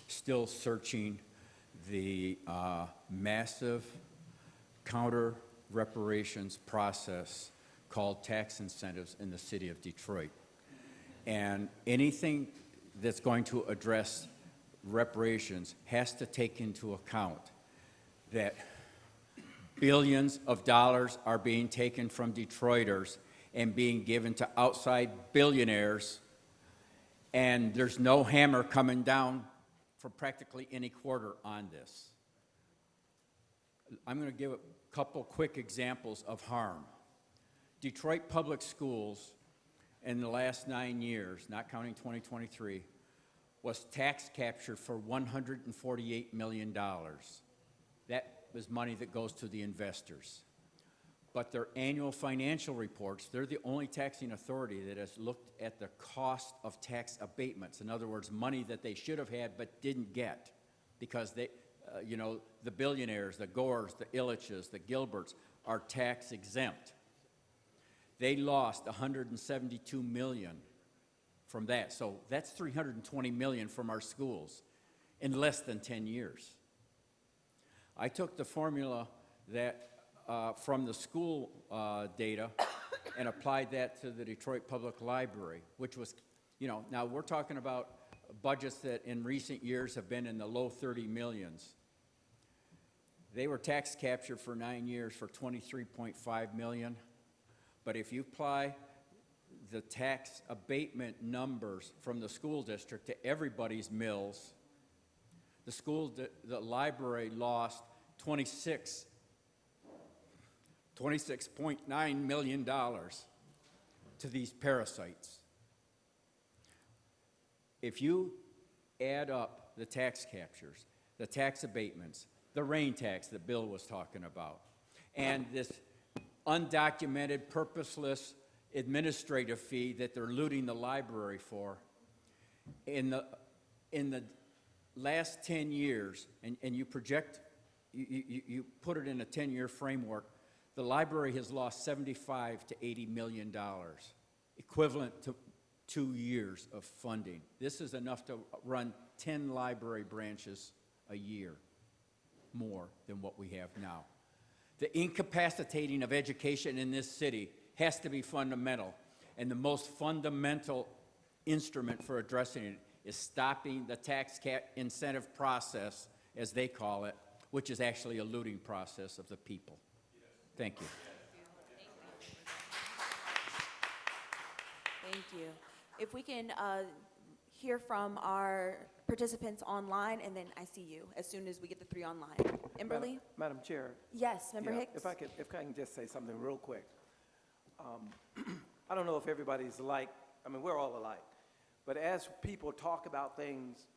still searching the massive counter reparations process called tax incentives in the city of Detroit. And anything that's going to address reparations has to take into account that billions of dollars are being taken from Detroiters and being given to outside billionaires, and there's no hammer coming down for practically any quarter on this. I'm going to give a couple quick examples of harm. Detroit Public Schools in the last 9 years, not counting 2023, was tax captured for $148 million. That is money that goes to the investors. But their annual financial reports, they're the only taxing authority that has looked at the cost of tax abatements. In other words, money that they should have had but didn't get because they, you know, the billionaires, the Gores, the Illiches, the Gilberts are tax exempt. They lost $172 million from that. So that's $320 million from our schools in less than 10 years. I took the formula that from the school data and applied that to the Detroit Public Library, which was, you know, now we're talking about budgets that in recent years have been in the low 30 millions. They were tax captured for 9 years for $23.5 million. But if you apply the tax abatement numbers from the school district to everybody's mills, the library lost $26.9 million to these parasites. If you add up the tax captures, the tax abatements, the rain tax that Bill was talking about, and this undocumented, purposeless administrative fee that they're looting the library for, in the last 10 years, and you project, you put it in a 10-year framework, the library has lost $75 to $80 million, equivalent to 2 years of funding. This is enough to run 10 library branches a year, more than what we have now. The incapacitating of education in this city has to be fundamental, and the most fundamental instrument for addressing it is stopping the tax incentive process, as they call it, which is actually a looting process of the people. Thank you. Thank you. If we can hear from our participants online, and then I see you as soon as we get the 3 online. Emberly? Madam Chair. Yes, Member Yeah, Hicks? If I can just say something real quick. I don't know if everybody's alike. I mean, we're all alike. But as people talk about things,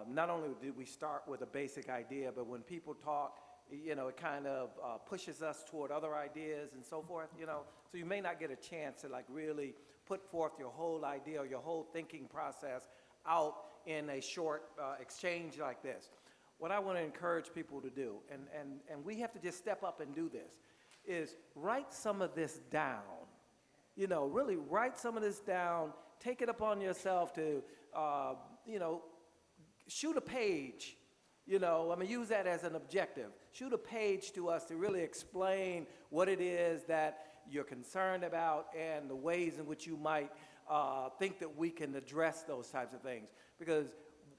not only do we start with a basic idea, but when people talk, you know, it kind of pushes us toward other ideas and so forth, you know. So you may not get a chance to like really put forth your whole idea or your whole thinking process out in a short exchange like this. What I want to encourage people to do, and we have to just step up and do this, is write some of this down. You know, really write some of this down, take it upon yourself to, you know, shoot a page. You know, I mean, use that as an objective. Shoot a page to us to really explain what it is that you're concerned about and the ways in which you might think that we can address those types of things. Because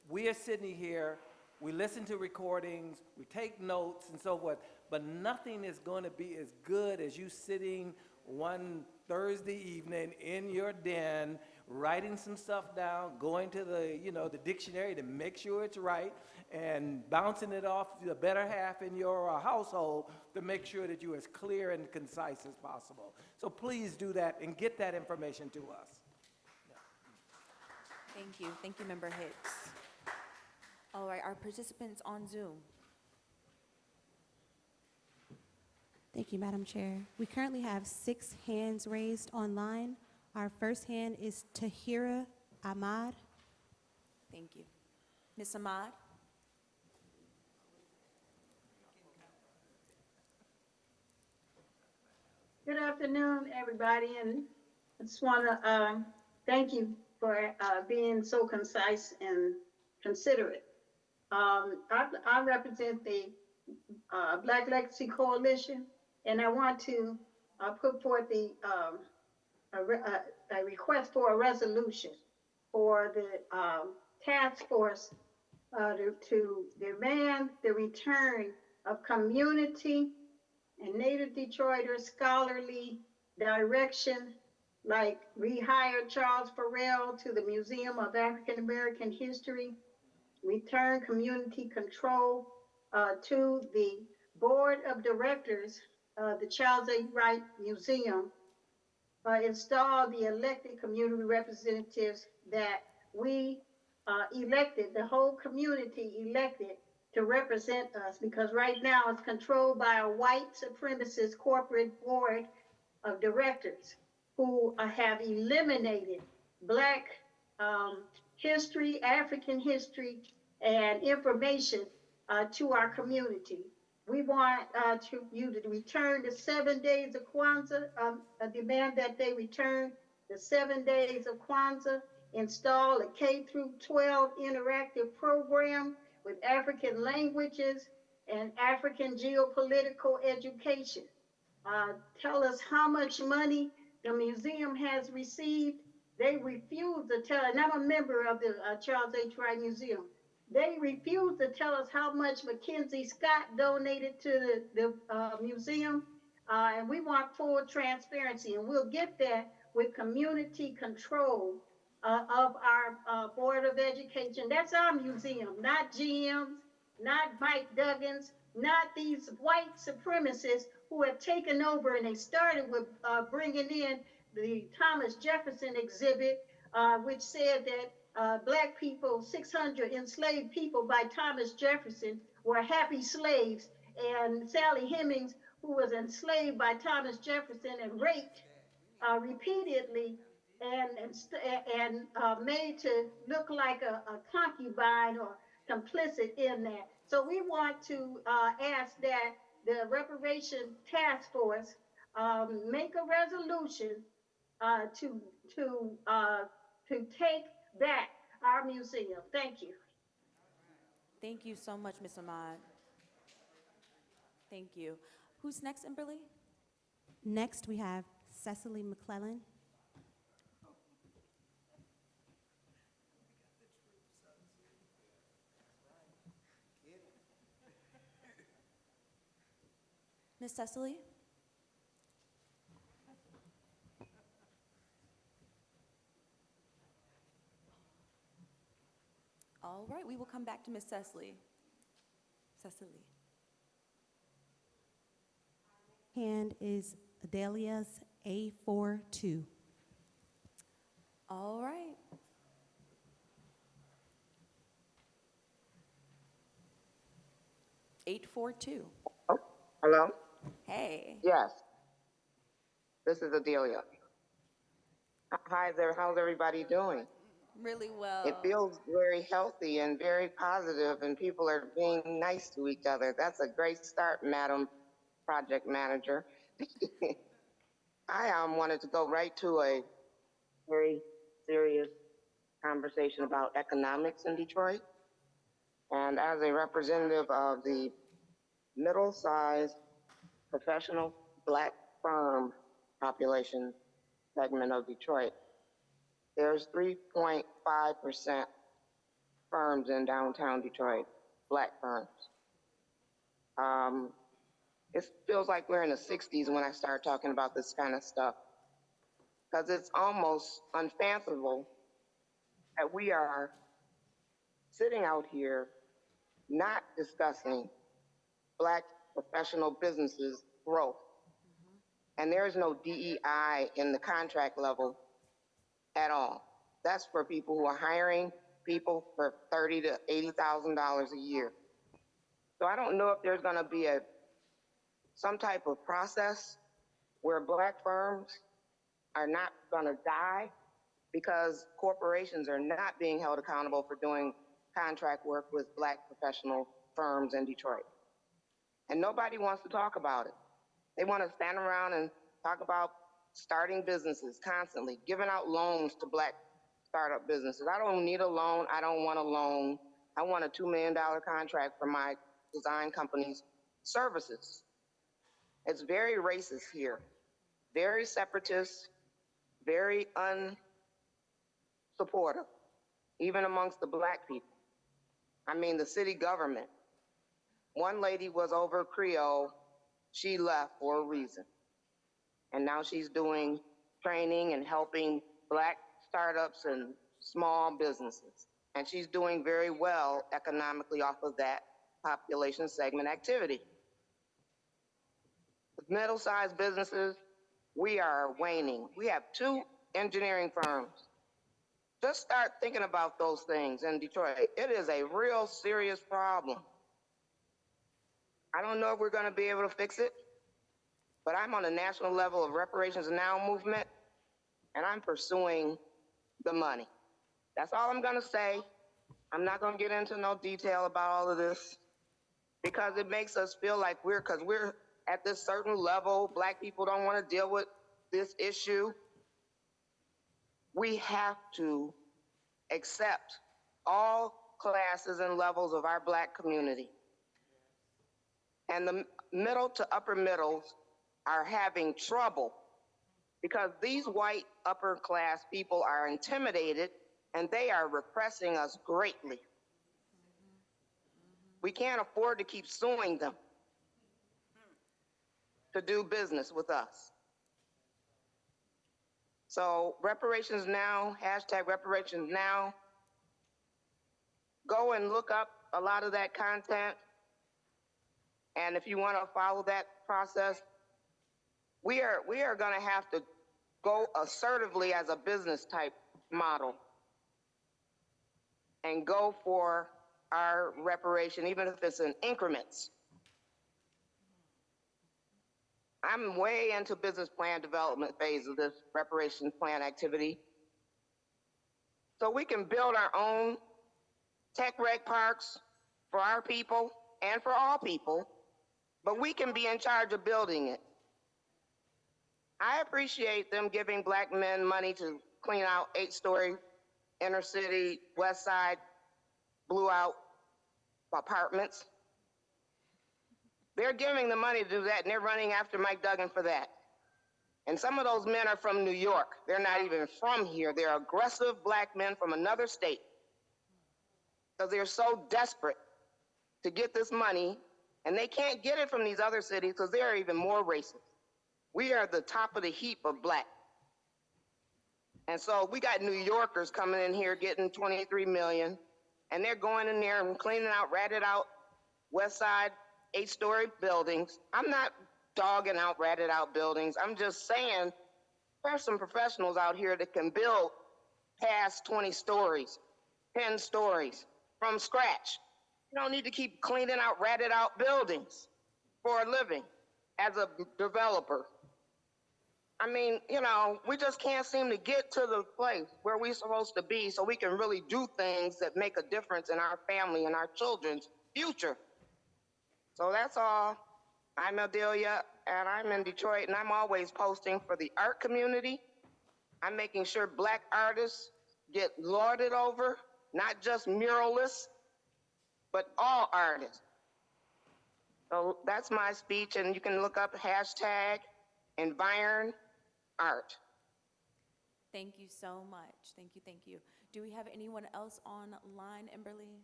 we are sitting here, we listen to recordings, we take notes and so forth, but nothing is going to be as good as you sitting one Thursday evening in your den, writing some stuff down, going to the, you know, the dictionary to make sure it's right, and bouncing it off to the better half in your household to make sure that you're as clear and concise as possible. So please do that and get that information to us. Thank you. Thank you, Member Hicks. All right, our participants on Zoom. Thank you, Madam Chair. We currently have 6 hands raised online. Our first hand is Tahira Ahmad. Thank you. Ms. Ahmad? Good afternoon, everybody, and I just want to thank you for being so concise and considerate. I represent the Black Legacy Coalition, and I want to put forth the a request for a resolution for the task force to demand the return of community and Native Detroiters scholarly direction, like rehire Charles Farrell to the Museum of African American History, return community control to the board of directors of the Charles A. Wright Museum, install the elected community representatives that we elected, the whole community elected to represent us, because right now it's controlled by a white supremacist corporate board of directors who have eliminated Black history, African history, and information to our community. We want you to return the 7 days of Kwanzaa, a demand that they return the 7 days of Kwanzaa, install a K-12 interactive program with African languages and African geopolitical education. Tell us how much money the museum has received. They refuse to tell, and I'm a member of the Charles H. Wright Museum. They refuse to tell us how much Mackenzie Scott donated to the museum. And we want full transparency, and we'll get that with community control of our Board of Education. That's our museum, not GM's, not Mike Duggan's, not these white supremacists who have taken over, and they started with bringing in the Thomas Jefferson exhibit, which said that black people, 600 enslaved people by Thomas Jefferson, were happy slaves, and Sally Hemings, who was enslaved by Thomas Jefferson and raped repeatedly and made to look like a concubine or complicit in that. So we want to ask that the Reparation Task Force make a resolution to take back our museum. Thank you. Thank you so much, Ms. Ahmad. Thank you. Who's next, Kimberly? Next, we have Cecily McClellan. Ms. Cecily? All right, we will come back to Ms. Cecily. Cecily. Hand is Adelia's A42. All right. $842. Hello? Hey. Yes. This is Adelia. Hi there. How's everybody doing? Really well. It feels very healthy and very positive, and people are being nice to each other. That's a great start, Madam Project Manager. I wanted to go right to a very serious conversation about economics in Detroit. And as a representative of the middle-sized professional black firm population segment of Detroit, there's 3.5% firms in downtown Detroit, black firms. It feels like we're in the 60s when I start talking about this kind of stuff, because it's almost unfathomable that we are sitting out here not discussing black professional businesses' growth. And there is no DEI in the contract level at all. That's for people who are hiring people for $30,000 to $80,000 a year. So I don't know if there's going to be some type of process where black firms are not going to die because corporations are not being held accountable for doing contract work with black professional firms in Detroit. And nobody wants to talk about it. They want to stand around and talk about starting businesses constantly, giving out loans to black startup businesses. I don't need a loan. I don't want a loan. I want a $2 million contract for my design company's services. It's very racist here, very separatist, very unsupportive, even amongst the black people. I mean, the city government. One lady was over Creole. She left for a reason. And now she's doing training and helping black startups and small businesses. And she's doing very well economically off of that population segment activity. With middle-sized businesses, we are waning. We have 2 engineering firms. Just start thinking about those things in Detroit. It is a real serious problem. I don't know if we're going to be able to fix it, but I'm on the national level of Reparations Now movement, and I'm pursuing the money. That's all I'm going to say. I'm not going to get into no detail about all of this because it makes us feel like because we're at this certain level, black people don't want to deal with this issue. We have to accept all classes and levels of our black community. And the middle to upper middles are having trouble because these white upper class people are intimidated and they are repressing us greatly. We can't afford to keep suing them. to do business with us. So reparations now, hashtag reparations now. Go and look up a lot of that content. And if you want to follow that process, we are going to have to go assertively as a business type model and go for our reparation, even if it's in increments. I'm way into business plan development phase of this reparations plan activity. So we can build our own tech rec parks for our people and for all people, but we can be in charge of building it. I appreciate them giving Black men money to clean out 8-story inner city, west side, blew out apartments. They're giving the money to do that, and they're running after Mike Duggan for that. And some of those men are from New York. They're not even from here. They're aggressive Black men from another state because they're so desperate to get this money, and they can't get it from these other cities because they're even more racist. We are the top of the heap of Black. And so we got New Yorkers coming in here getting 23 million, and they're going in there and cleaning out, ratted out West Side 8-story buildings. I'm not dogging out, ratted out buildings. I'm just saying there's some professionals out here that can build past 20 stories, 10 stories from scratch. You don't need to keep cleaning out, ratted out buildings for a living as a developer. I mean, you know, we just can't seem to get to the place where we're supposed to be so we can really do things that make a difference in our family and our children's future. So that's all. I'm Adelia, and I'm in Detroit, and I'm always posting for the art community. I'm making sure Black artists get lauded over, not just muralists, but all artists. So that's my speech, and you can look up hashtag Environ Art. Thank you so much. Thank you, thank you. Do we have anyone else online, Emberly?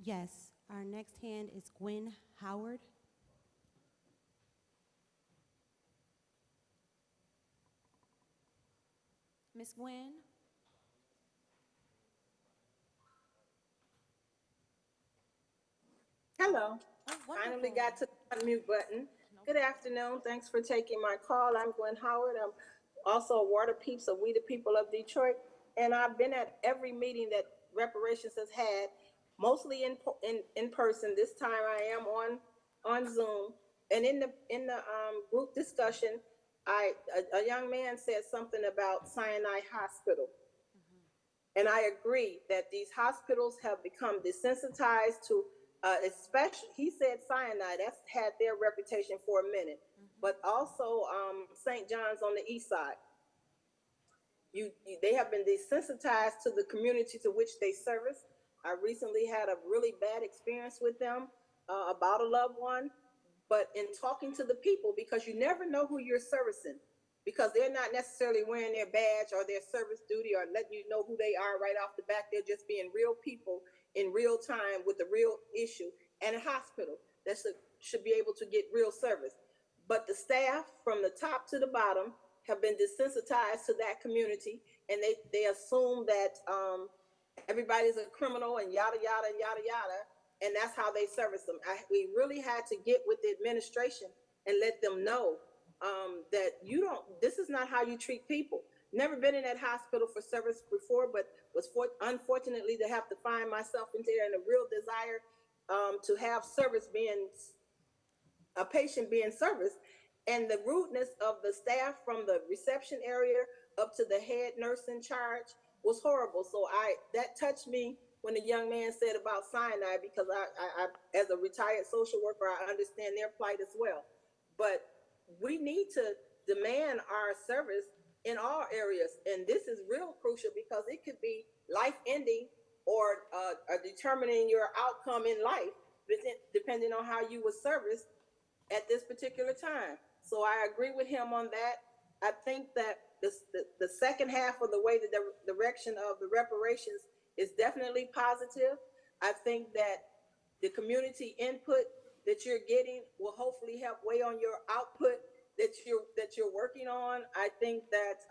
Yes, our next hand is Gwen Howard. Miss Gwen? Hello. Oh, Finally wonderful. got to the unmute button. Good afternoon. Thanks for taking my call. I'm Gwen Howard. I'm also a Water Peeps of We the People of Detroit. And I've been at every meeting that Reparations has had, mostly in person. This time I am on Zoom. And in the group discussion, a young man said something about Sinai Hospital. And I agree that these hospitals have become desensitized to, especially, he said Sinai, that's had their reputation for a minute, but also St. John's on the east side. They have been desensitized to the community to which they service. I recently had a really bad experience with them about a loved one, but in talking to the people, because you never know who you're servicing, because they're not necessarily wearing their badge or their service duty or letting you know who they are right off the bat. They're just being real people in real time with the real issue, and a hospital that should be able to get real service. But the staff from the top to the bottom have been desensitized to that community, and they assume that everybody's a criminal and yada, yada, yada, yada, and that's how they service them. We really had to get with the administration and let them know that this is not how you treat people. Never been in that hospital for service before, but was unfortunately to have to find myself in there in a real desire to have service a patient being serviced. And the rudeness of the staff from the reception area up to the head nurse in charge was horrible. So that touched me when the young man said about Sinai, because I as a retired social worker, I understand their plight as well. But we need to demand our service in all areas. And this is real crucial because it could be life-ending or determining your outcome in life, depending on how you were serviced at this particular time. So I agree with him on that. I think that the second half of the way, the direction of the reparations is definitely positive. I think that the community input that you're getting will hopefully help weigh on your output that you're working on. I think that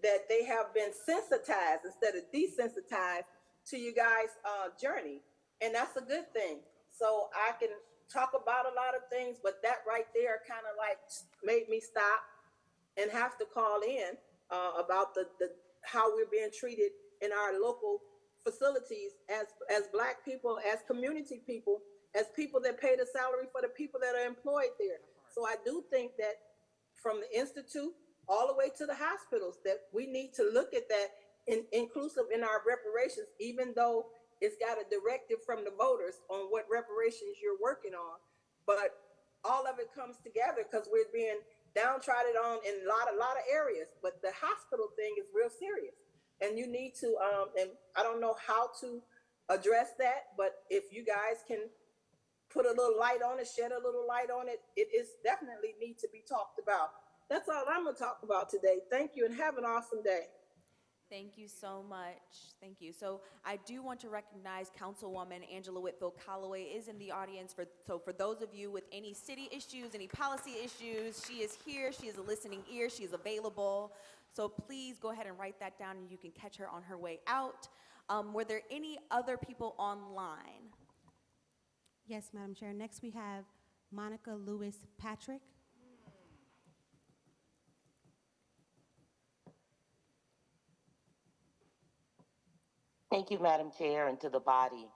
that they have been sensitized instead of desensitized to you guys' journey, and that's a good thing. So I can talk about a lot of things, but that right there kind of like made me stop and have to call in about the how we're being treated in our local facilities as Black people, as community people, as people that pay the salary for the people that are employed there. So I do think that from the institute all the way to the hospitals, that we need to look at that inclusive in our reparations, even though it's got a directive from the voters on what reparations you're working on. But all of it comes together because we're being downtrodden on in a lot of areas. But the hospital thing is real serious, and you need to. And I don't know how to address that, but if you guys can put a little light on it, shed a little light on it, it is definitely need to be talked about. That's all I'm gonna talk about today. Thank you and have an awesome day. Thank you so much. Thank you. So I do want to recognize Councilwoman Angela Whitfield Calloway is in the audience. So for those of you with any city issues, any policy issues, she is here. She is a listening ear. She is available. So please go ahead and write that down, and you can catch her on her way out. Were there any other people online? Yes, Madam Chair. Next we have Monica Lewis Patrick. Thank you, Madam Chair, and to the body.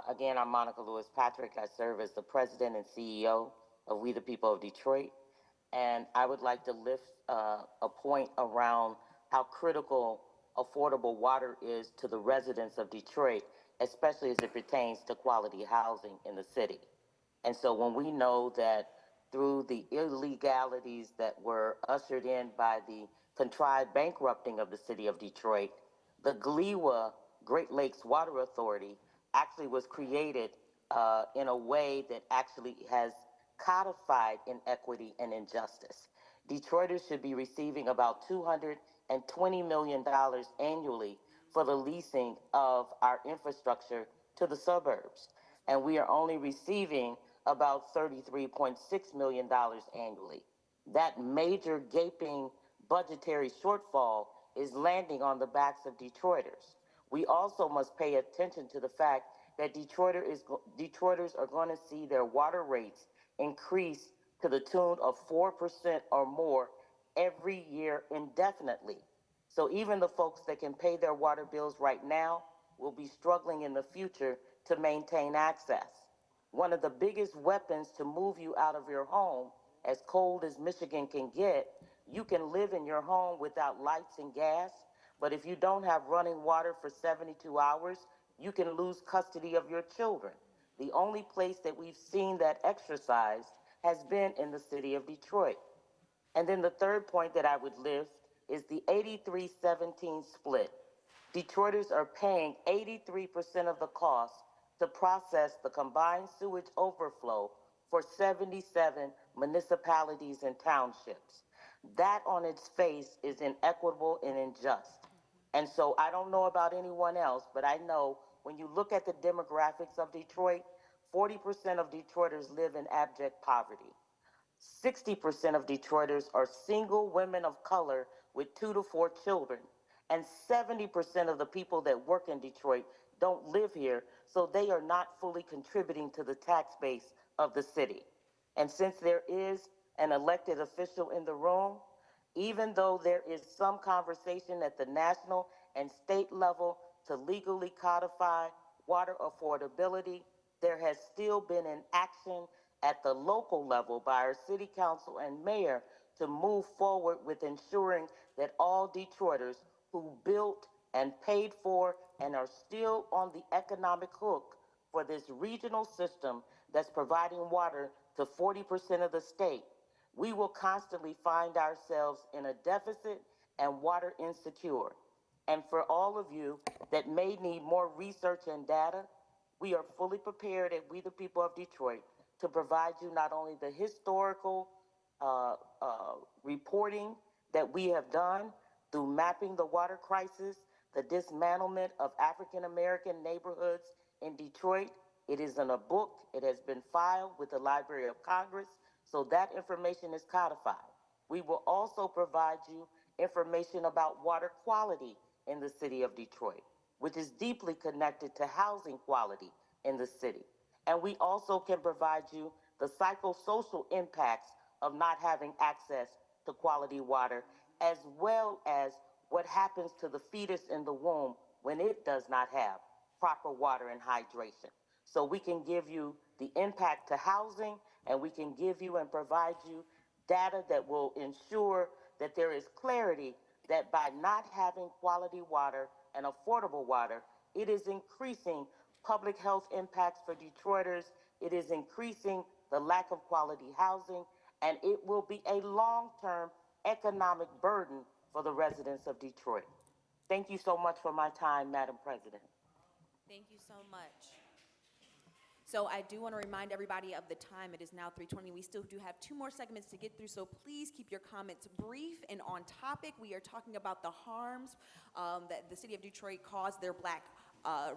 Again, I'm Monica Lewis Patrick. I serve as the President and CEO of We the People of Detroit. And I would like to lift a point around how critical affordable water is to the residents of Detroit, especially as it pertains to quality housing in the city. And so when we know that through the illegalities that were ushered in by the contrived bankrupting of the city of Detroit, the GLEWA, Great Lakes Water Authority, actually was created in a way that actually has codified inequity and injustice. Detroiters should be receiving about $220 million annually for the leasing of our infrastructure to the suburbs. And we are only receiving about $33.6 million annually. That major gaping budgetary shortfall is landing on the backs of Detroiters. We also must pay attention to the fact that Detroiters are going to see their water rates increase to the tune of 4% or more every year indefinitely. So even the folks that can pay their water bills right now will be struggling in the future to maintain access. One of the biggest weapons to move you out of your home, as cold as Michigan can get, you can live in your home without lights and gas, but if you don't have running water for 72 hours, you can lose custody of your children. The only place that we've seen that exercised has been in the city of Detroit. And then the third point that I would lift is the 83-17 split. Detroiters are paying 83% of the cost to process the combined sewage overflow for 77 municipalities and townships. That on its face is inequitable and unjust. And so I don't know about anyone else, but I know when you look at the demographics of Detroit, 40% of Detroiters live in abject poverty. 60% of Detroiters are single women of color with 2 to 4 children. And 70% of the people that work in Detroit don't live here, so they are not fully contributing to the tax base of the city. And since there is an elected official in the room, even though there is some conversation at the national and state level to legally codify water affordability, there has still been an action at the local level by our city council and mayor to move forward with ensuring that all Detroiters who built and paid for and are still on the economic hook for this regional system that's providing water to 40% of the state, we will constantly find ourselves in a deficit and water insecure. And for all of you that may need more research and data, we are fully prepared at We the People of Detroit to provide you not only the historical reporting that we have done through mapping the water crisis, the dismantlement of African American neighborhoods in Detroit, It is in a book. It has been filed with the Library of Congress, so that information is codified. We will also provide you information about water quality in the city of Detroit, which is deeply connected to housing quality in the city. And we also can provide you the psychosocial impacts of not having access to quality water, as well as what happens to the fetus in the womb when it does not have proper water and hydration. So we can give you the impact to housing, and we can give you and provide you data that will ensure that there is clarity that by not having quality water and affordable water, it is increasing public health impacts for Detroiters, it is increasing the lack of quality housing, and it will be a long-term economic burden for the residents of Detroit. Thank you so much for my time, Madam President. Thank you so much. So I do want to remind everybody of the time. It is now 3:20. We still do have 2 more segments to get through, so please keep your comments brief and on topic. We are talking about the harms that the city of Detroit caused their Black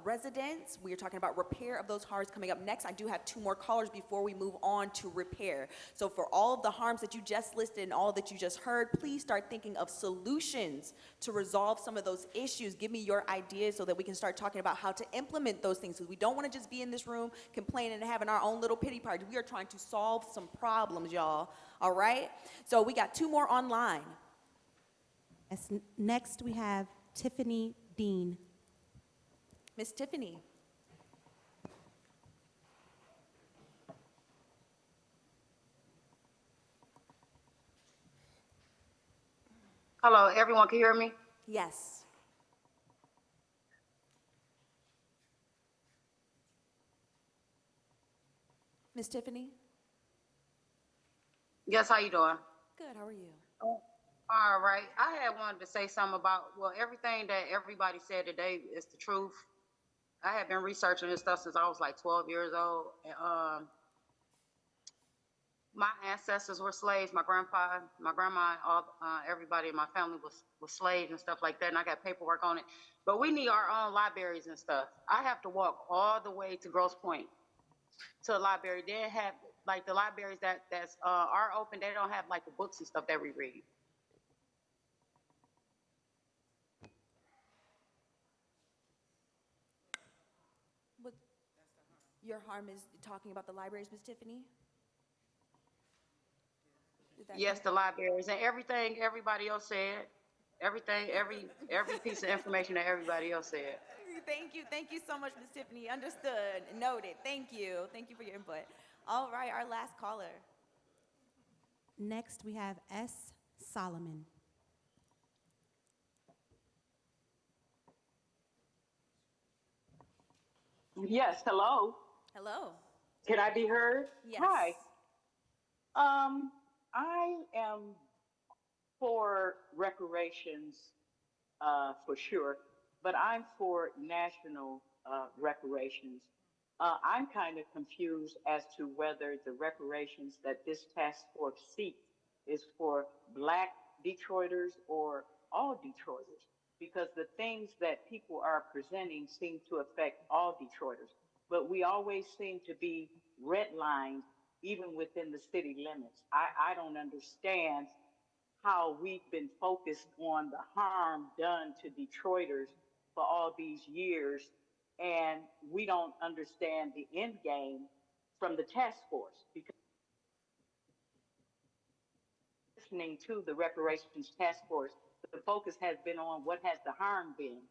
residents. We are talking about repair of those harms coming up next. I do have 2 more callers before we move on to repair. So for all of the harms that you just listed and all that you just heard, please start thinking of solutions to resolve some of those issues. Give me your ideas so that we can start talking about how to implement those things. Because we don't want to just be in this room complaining and having our own little pity party. We are trying to solve some problems, y'all. All right? So we got 2 more online. Yes, next we have Tiffany Dean. Miss Tiffany. Hello, everyone can hear me? Yes. Miss Tiffany? Yes, how you doing? Good, how are you? All right, I had wanted to say something about, well, everything that everybody said today is the truth. I have been researching this stuff since I was like 12 years old. And, my ancestors were slaves. My grandpa, my grandma, all everybody in my family was slaves and stuff like that. And I got paperwork on it. But we need our own libraries and stuff. I have to walk all the way to Grosse Pointe to a library. They have like the libraries that's are open. They don't have like the books and stuff that we read. What your harm is talking about the libraries, Miss Tiffany? Yes, the libraries and everything everybody else said. Everything, every piece of information that everybody else said. Thank you so much, Miss Tiffany. Understood, noted. Thank you for your input. All right, our last caller. Next we have S. Solomon. Yes, hello. Hello. Can I be heard? Yes. Hi. I am for reparations, for sure, but I'm for national reparations. I'm kind of confused as to whether the reparations that this task force seeks is for Black Detroiters or all Detroiters, because the things that people are presenting seem to affect all Detroiters. But we always seem to be redlined even within the city limits. I don't understand how we've been focused on the harm done to Detroiters for all these years, and we don't understand the end game from the task force. Because listening to the reparations task force, the focus has been on what has the harm been.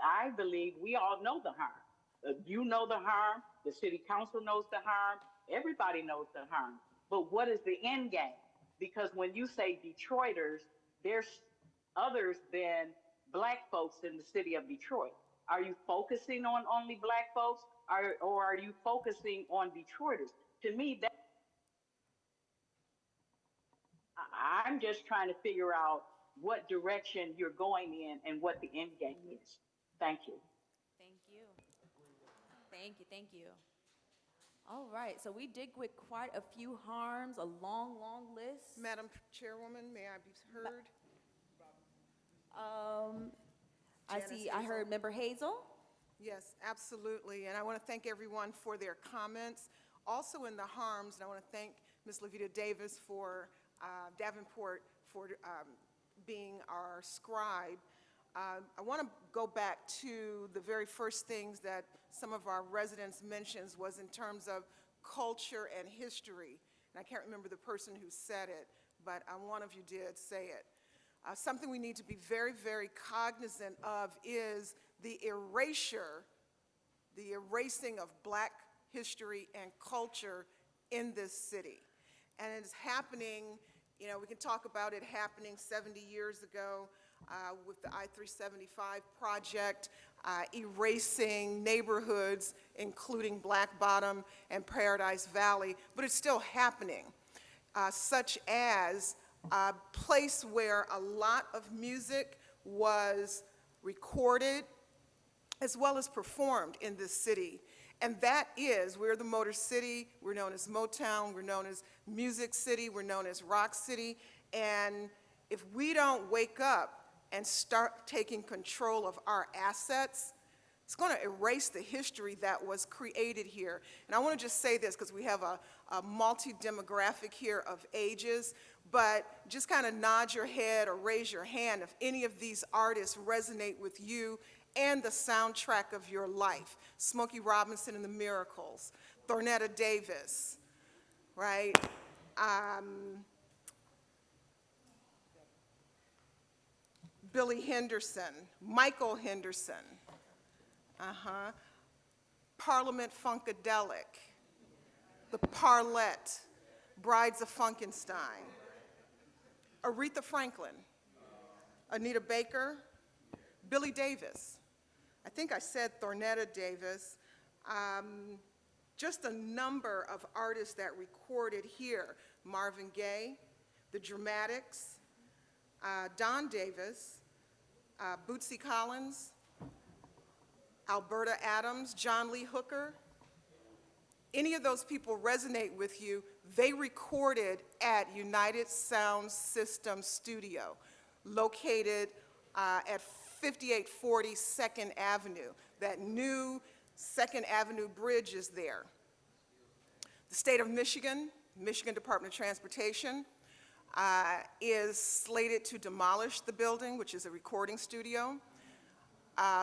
I believe we all know the harm. You know the harm, the city council knows the harm, everybody knows the harm. But what is the end game? Because when you say Detroiters, there's others than Black folks in the city of Detroit. Are you focusing on only Black folks, or are you focusing on Detroiters? To me, I'm just trying to figure out what direction you're going in and what the end game is. Thank you. Thank you. All right, so we did with quite a few harms, a long list. Madam Chairwoman, may I be heard? I heard Member Hazel. Yes, absolutely. And I want to thank everyone for their comments. Also in the harms, and I want to thank Ms. Levita Davis for Davenport for being our scribe. I want to go back to the very first things that some of our residents mentioned was in terms of culture and history. And I can't remember the person who said it, but one of you did say it. Something we need to be very, very cognizant of is the erasing of Black history and culture in this city. And it's happening, you know, we can talk about it happening 70 years ago with the I-375 project, erasing neighborhoods, including Black Bottom and Paradise Valley, but it's still happening, such as a place where a lot of music was recorded as well as performed in this city. And that is, we're the Motor City, we're known as Motown, we're known as Music City, we're known as Rock City, and if we don't wake up and start taking control of our assets, it's going to erase the history that was created here. And I want to just say this because we have a multi-demographic here of ages, but just kind of nod your head or raise your hand if any of these artists resonate with you and the soundtrack of your life. Smokey Robinson and the Miracles, Thornetta Davis, right? Billy Henderson, Michael Henderson, Parliament Funkadelic, the Parlette, Brides of Funkenstein, Aretha Franklin, Anita Baker, Billy Davis. I think I said Thornetta Davis. Just a number of artists that recorded here. Marvin Gaye, the Dramatics, Don Davis, Bootsy Collins, Alberta Adams, John Lee Hooker. Any of those people resonate with you, they recorded at United Sound System Studio, located at 5840 2nd Avenue. That new 2nd Avenue bridge is there. The state of Michigan, Michigan Department of Transportation, is slated to demolish the building, which is a recording studio,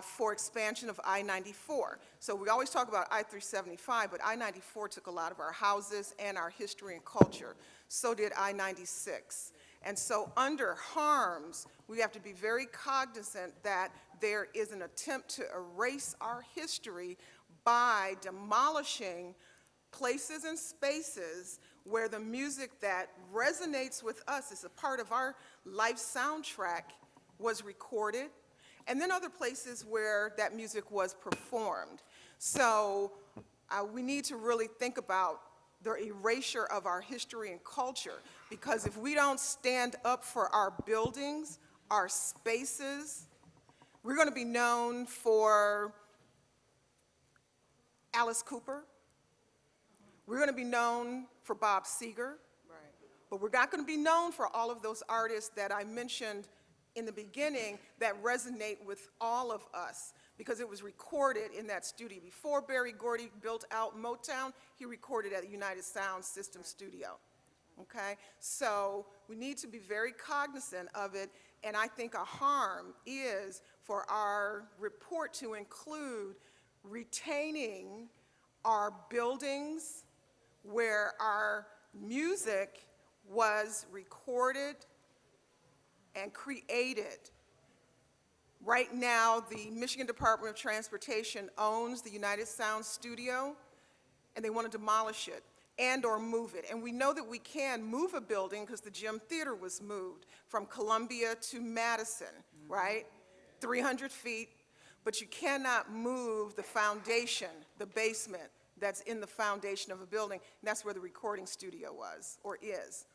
for expansion of I-94. So we always talk about I-375, but I-94 took a lot of our houses and our history and culture. So did I-96. And so under harms, we have to be very cognizant that there is an attempt to erase our history by demolishing places and spaces where the music that resonates with us as a part of our life soundtrack was recorded, and then other places where that music was performed. So we need to really think about the erasure of our history and culture, because if we don't stand up for our buildings, our spaces, we're going to be known for Alice Cooper. We're going to be known for Bob Seger. But we're not going to be known for all of those artists that I mentioned in the beginning that resonate with all of us, because it was recorded in that studio. Before Berry Gordy built out Motown, he recorded at the United Sound System Studio, okay? So we need to be very cognizant of it, and I think a harm is for our report to include retaining our buildings where our music was recorded and created. Right now, the Michigan Department of Transportation owns the United Sound Studio, and they want to demolish it and or move it. And we know that we can move a building because the Gym Theater was moved from Columbia to Madison, right? 300 feet, but you cannot move the foundation, the basement that's in the foundation of a building, and that's where the recording studio was or is.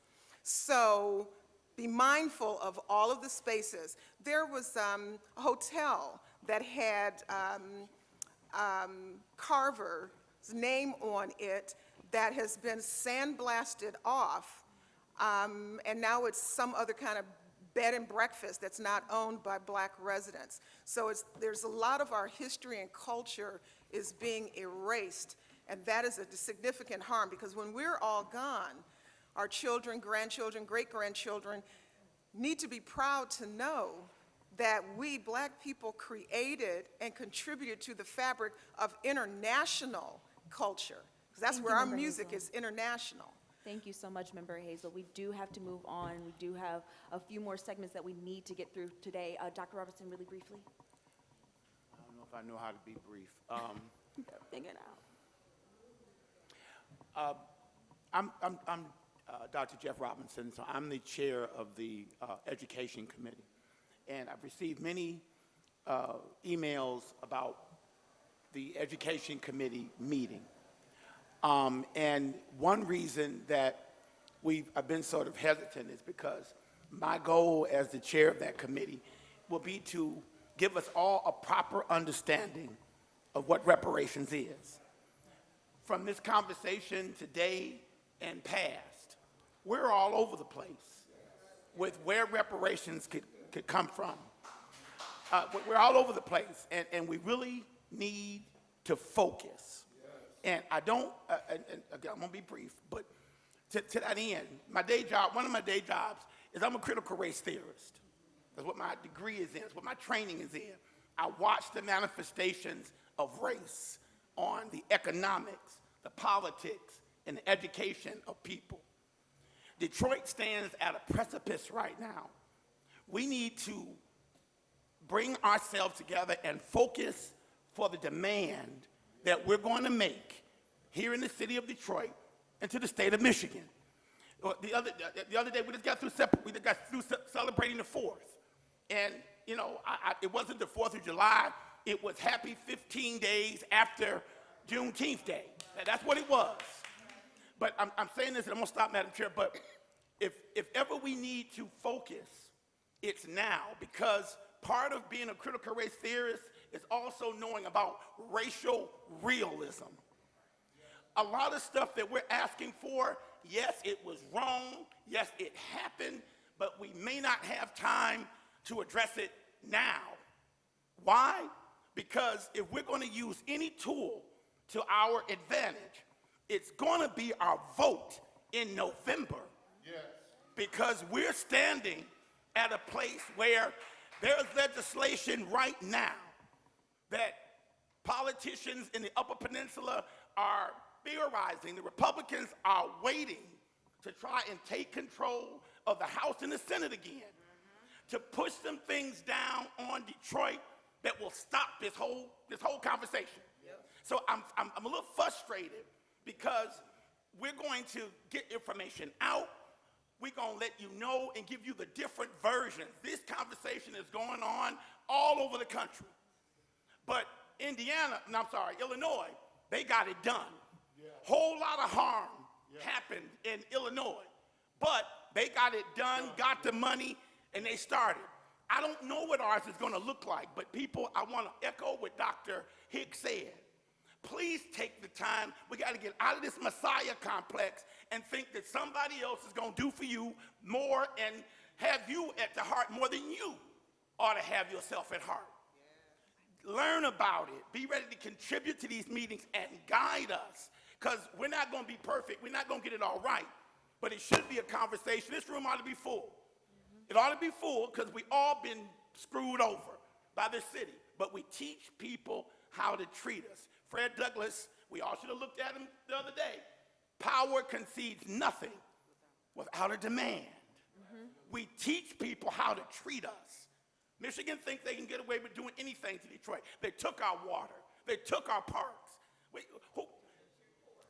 So be mindful of all of the spaces. There was a hotel that had Carver's name on it that has been sandblasted off, and now it's some other kind of bed and breakfast that's not owned by Black residents. So there's a lot of our history and culture is being erased, and that is a significant harm, because when we're all gone, our children, grandchildren, great-grandchildren need to be proud to know that we, Black people, created and contributed to the fabric of international culture, because that's Thank where you, our Member music Hazel. is international. Thank you so much, Member Hazel. We do have to move on. We do have a few more segments that we need to get through today. Dr. Robertson, really briefly. I don't know if I know how to be brief. Figure it out. I'm Dr. Jeff Robinson, so I'm the chair of the Education Committee. And I've received many emails about the Education Committee meeting. And one reason that I've been sort of hesitant is because my goal as the chair of that committee will be to give us all a proper understanding of what reparations is. From this conversation today and past, we're all over the place with where reparations could come from. We're all over the place, and we really need to focus. And I don't, and again, I'm gonna be brief, but to that end, my day job, one of my day jobs is I'm a critical race theorist. That's what my degree is in, that's what my training is in. I watch the manifestations of race on the economics, the politics, and the education of people. Detroit stands at a precipice right now. We need to bring ourselves together and focus for the demand that we're going to make here in the city of Detroit and to the state of Michigan. The other day, we just got through celebrating the 4th. And, you know, it wasn't the 4th of July. It was happy 15 days after Juneteenth Day. That's what it was. But I'm saying this, and I'm going to stop, Madam Chair, but if ever we need to focus, it's now, because part of being a critical race theorist is also knowing about racial realism. A lot of stuff that we're asking for, yes, it was wrong, yes, it happened, but we may not have time to address it now. Why? Because if we're going to use any tool to our advantage, it's going to be our vote in November. Yes. Because we're standing at a place where there's legislation right now that politicians in the Upper Peninsula are theorizing. The Republicans are waiting to try and take control of the House and the Senate again, to push some things down on Detroit that will stop this whole conversation. Yep. So I'm a little frustrated because we're going to get information out. We're going to let you know and give you the different versions. This conversation is going on all over the country. But Illinois, they got it done. Yeah. Whole lot of harm happened in Illinois. But they got it done, got the money, and they started. I don't know what ours is going to look like, but people, I want to echo what Dr. Hicks said. Please take the time. We got to get out of this Messiah complex and think that somebody else is going to do for you more and have you at the heart more than you ought to have yourself at heart. Yeah. Learn about it. Be ready to contribute to these meetings and guide us, because we're not going to be perfect. We're not going to get it all right, but it should be a conversation. This room ought to be full. It ought to be full because we all been screwed over by this city, but we teach people how to treat us. Fred Douglass, we all should have looked at him the other day. Power concedes nothing without a demand. Mm-hmm. We teach people how to treat us. Michigan thinks they can get away with doing anything to Detroit. They took our water. They took our parks.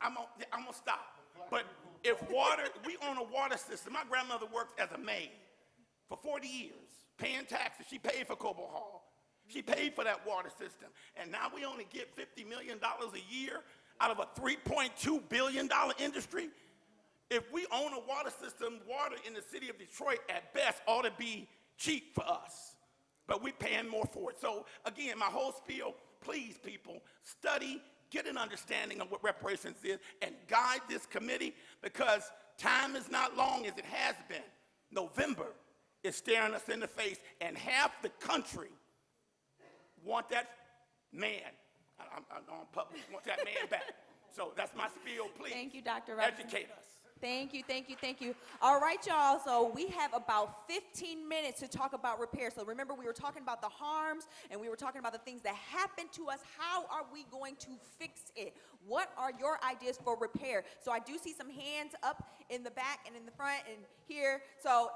I'm gonna stop. But if water, we own a water system. My grandmother worked as a maid for 40 years, paying taxes. She paid for Cobo Hall. She paid for that water system. And now we only get $50 million a year out of a $3.2 billion industry. If we own a water system, water in the city of Detroit at best ought to be cheap for us. But we're paying more for it. So again, my whole spiel, please people, study, get an understanding of what reparations is, and guide this committee, because time is not long as it has been. November is staring us in the face, and half the country want that man, I'm on public, want that man back. So that's my spiel, please. Thank you, Dr. Robinson. Educate us. Thank you, thank you, thank you. All right, y'all, so we have about 15 minutes to talk about repair. So remember, we were talking about the harms, and we were talking about the things that happened to us. How are we going to fix it? What are your ideas for repair? So I do see some hands up in the back and in the front and here. So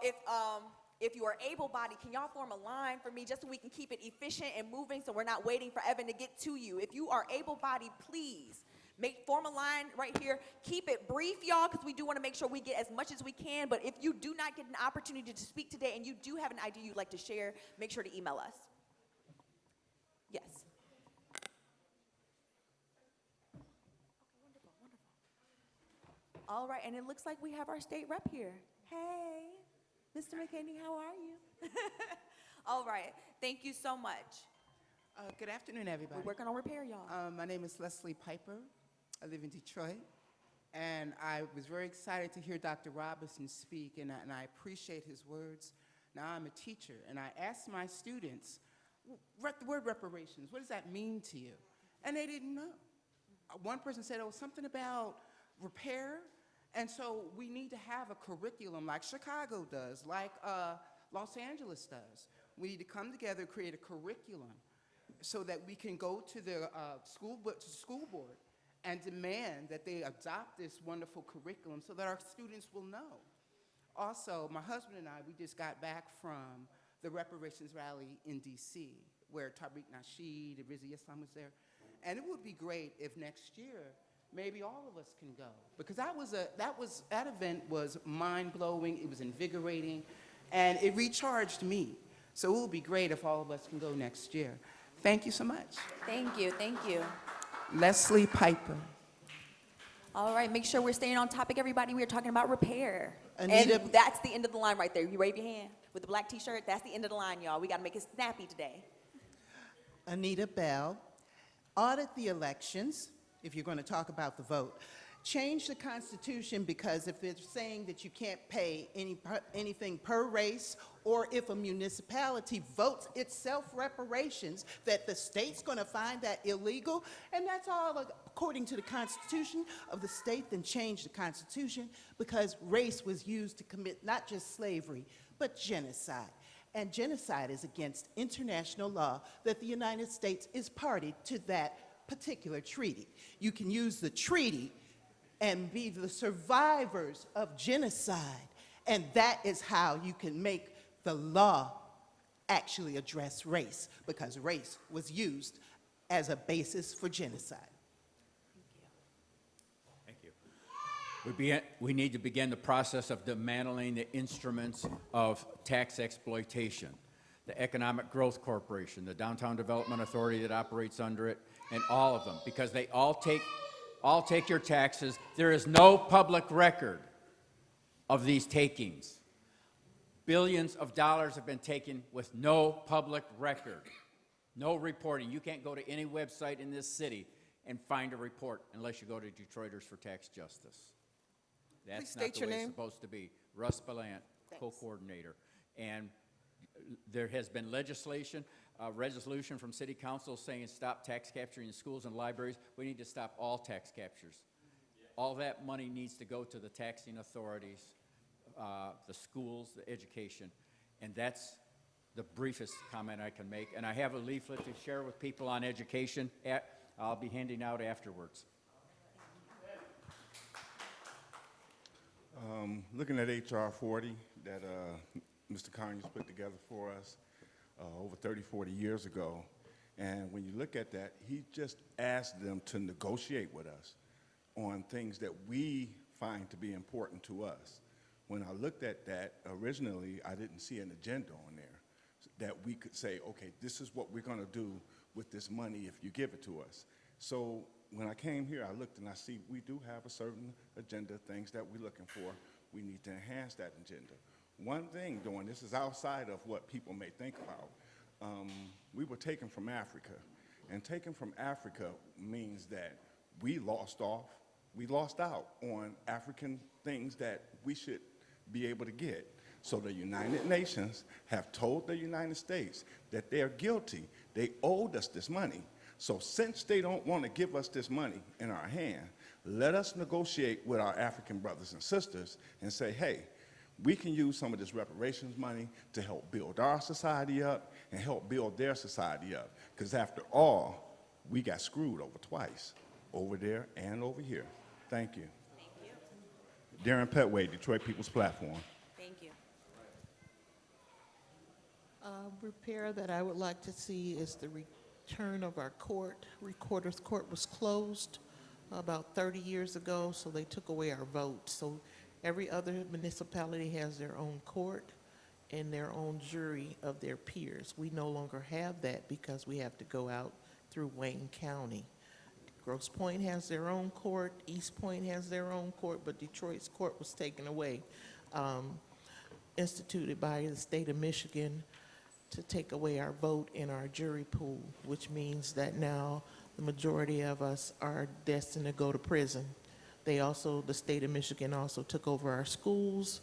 if you are able-bodied, can y'all form a line for me just so we can keep it efficient and moving so we're not waiting for Evan to get to you? If you are able-bodied, please. Form a line right here. Keep it brief, y'all, because we do want to make sure we get as much as we can. But if you do not get an opportunity to speak today and you do have an idea you'd like to share, make sure to email us. Yes. Wonderful, wonderful. All right, and it looks like we have our state rep here. Hey, Mr. McKinney, how are you? All right, thank you so much. Good afternoon, everybody. We're working on repair, y'all. My name is Leslie Piper. I live in Detroit, and I was very excited to hear Dr. Robinson speak, and I appreciate his words. Now, I'm a teacher, and I asked my students, the word reparations, what does that mean to you? And they didn't know. One person said, oh, something about repair, and so we need to have a curriculum like Chicago does, like Los Angeles does. We need to come together, create a curriculum so that we can go to the school board and demand that they adopt this wonderful curriculum so that our students will know. Also, my husband and I, we just got back from the Reparations rally in D.C., where Tariq Nasheed and Rizzi Islam was there. And it would be great if next year, maybe all of us can go. Because that event was mind-blowing, it was invigorating, and it recharged me. So it would be great if all of us can go next year. Thank you so much. Thank you, thank you. Leslie Piper. All right, make sure we're staying on topic, everybody. We are talking about repair. Anita- And that's the end of the line right there. You wave your hand with the black t-shirt. That's the end of the line, y'all. We got to make it snappy today. Anita Bell, audit the elections, if you're going to talk about the vote. Change the Constitution, because if they're saying that you can't pay anything per race, or if a municipality votes itself reparations, that the state's going to find that illegal, and that's all according to the Constitution of the state, then change the Constitution, because race was used to commit not just slavery, but genocide. And genocide is against international law that the United States is party to that particular treaty. You can use the treaty and be the survivors of genocide. And that is how you can make the law actually address race, because race was used as a basis for genocide. Thank you. We need to begin the process of dismantling the instruments of tax exploitation, the Economic Growth Corporation, the Downtown Development Authority that operates under it, and all of them, because they all take your taxes. There is no public record of these takings. Billions of dollars have been taken with no public record, no reporting. You can't go to any website in this city and find a report unless you go to Detroiters for Tax Justice. That's not the way it's supposed to be. Russ Ballant, co-coordinator. And there has been legislation, resolution from City Council saying stop tax capturing in schools and libraries. We need to stop all tax captures. All that money needs to go to the taxing authorities, the schools, the education, and that's the briefest comment I can make. And I have a leaflet to share with people on education. I'll be handing out afterwards. Looking at H.R. 40 that Mr. Conyers put together for us over 30, 40 years ago, and when you look at that, he just asked them to negotiate with us on things that we find to be important to us. When I looked at that, originally, I didn't see an agenda on there that we could say, okay, this is what we're going to do with this money if you give it to us. So when I came here, I looked and I see we do have a certain agenda, things that we're looking for. We need to enhance that agenda. One thing, though, and this is outside of what people may think about, we were taken from Africa. And taken from Africa means that we lost out on African things that we should be able to get. So the United Nations have told the United States that they're guilty. They owed us this money. So since they don't want to give us this money in our hand, let us negotiate with our African brothers and sisters and say, hey, we can use some of this reparations money to help build our society up and help build their society up. Because after all, we got screwed over twice, over there and over here. Thank you. Thank you. Darren Petway, Detroit People's Platform. Thank you. Repair that I would like to see is the return of our court. Recorder's Court was closed about 30 years ago, so they took away our vote. So every other municipality has their own court and their own jury of their peers. We no longer have that because we have to go out through Wayne County. Grosse Pointe has their own court, East Point has their own court, but Detroit's court was taken away, instituted by the state of Michigan to take away our vote in our jury pool, which means that now the majority of us are destined to go to prison. They also, the state of Michigan also took over our schools,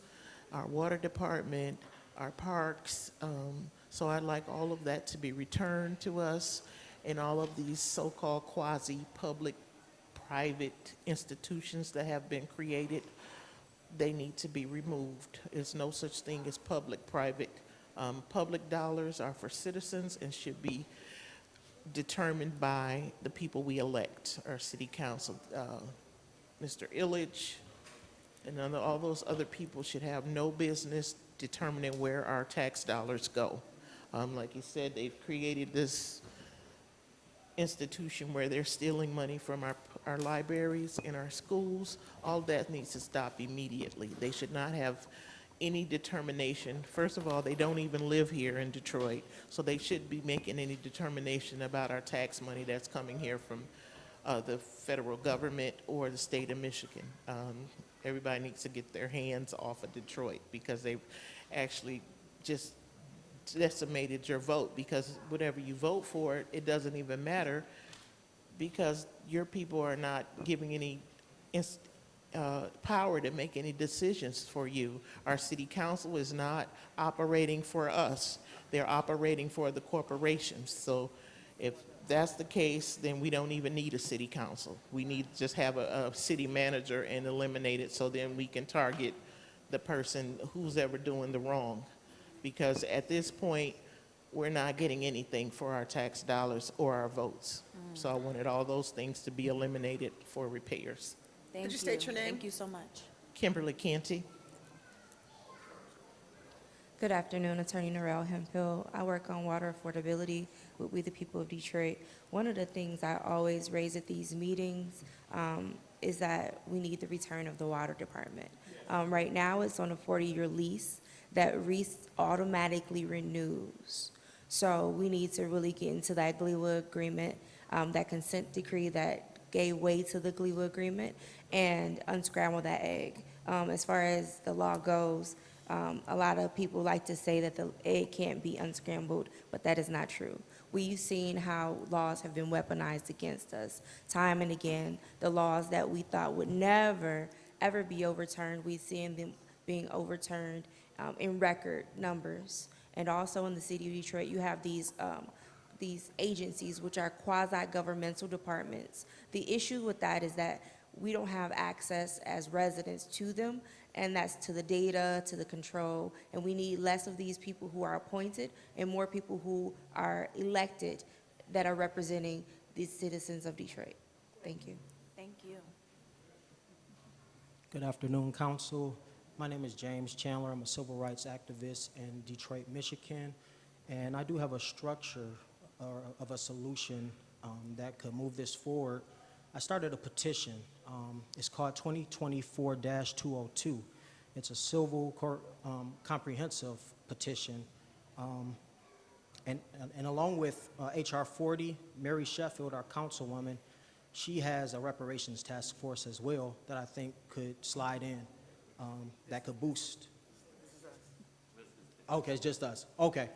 our water department, our parks. So I'd like all of that to be returned to us, and all of these so-called quasi-public private institutions that have been created, they need to be removed. There's no such thing as public-private. Public dollars are for citizens and should be determined by the people we elect, our city council. Mr. Illich and all those other people should have no business determining where our tax dollars go. Like you said, they've created this institution where they're stealing money from our libraries and our schools. All that needs to stop immediately. They should not have any determination. First of all, they don't even live here in Detroit, so they shouldn't be making any determination about our tax money that's coming here from the federal government or the state of Michigan. Everybody needs to get their hands off of Detroit because they've actually just decimated your vote, because whatever you vote for, it doesn't even matter because your people are not giving any power to make any decisions for you. Our city council is not operating for us. They're operating for the corporations. So if that's the case, then we don't even need a city council. We need to just have a city manager and eliminate it, so then we can target the person who's ever doing the wrong. Because at this point, we're not getting anything for our tax dollars or our votes. So I wanted all those things to be eliminated for repairs. Thank Could you state your name? Thank you so much. Kimberly Canty. Good afternoon, Attorney Norel Hemphill. I work on water affordability with We the People of Detroit. One of the things I always raise at these meetings is that we need the return of the water department. Right now, it's on a 40-year lease that automatically renews. So we need to really get into that GLEWA agreement, that consent decree that gave way to the GLEWA agreement, and unscramble that egg. As far as the law goes, a lot of people like to say that the egg can't be unscrambled, but that is not true. We've seen how laws have been weaponized against us time and again. The laws that we thought would never, ever be overturned, we've seen them being overturned in record numbers. And also in the city of Detroit, you have these agencies which are quasi-governmental departments. The issue with that is that we don't have access as residents to them, and that's to the data, to the control, and we need less of these people who are appointed and more people who are elected that are representing the citizens of Detroit. Thank you. Thank you. Good afternoon, Council. My name is James Chandler. I'm a civil rights activist in Detroit, Michigan, and I do have a structure of a solution that could move this forward. I started a petition. It's called 2024-202. It's a civil comprehensive petition. And along with HR 40, Mary Sheffield, our councilwoman, she has a reparations task force as well that I think could slide in, that could boost. Okay, it's just us. Okay.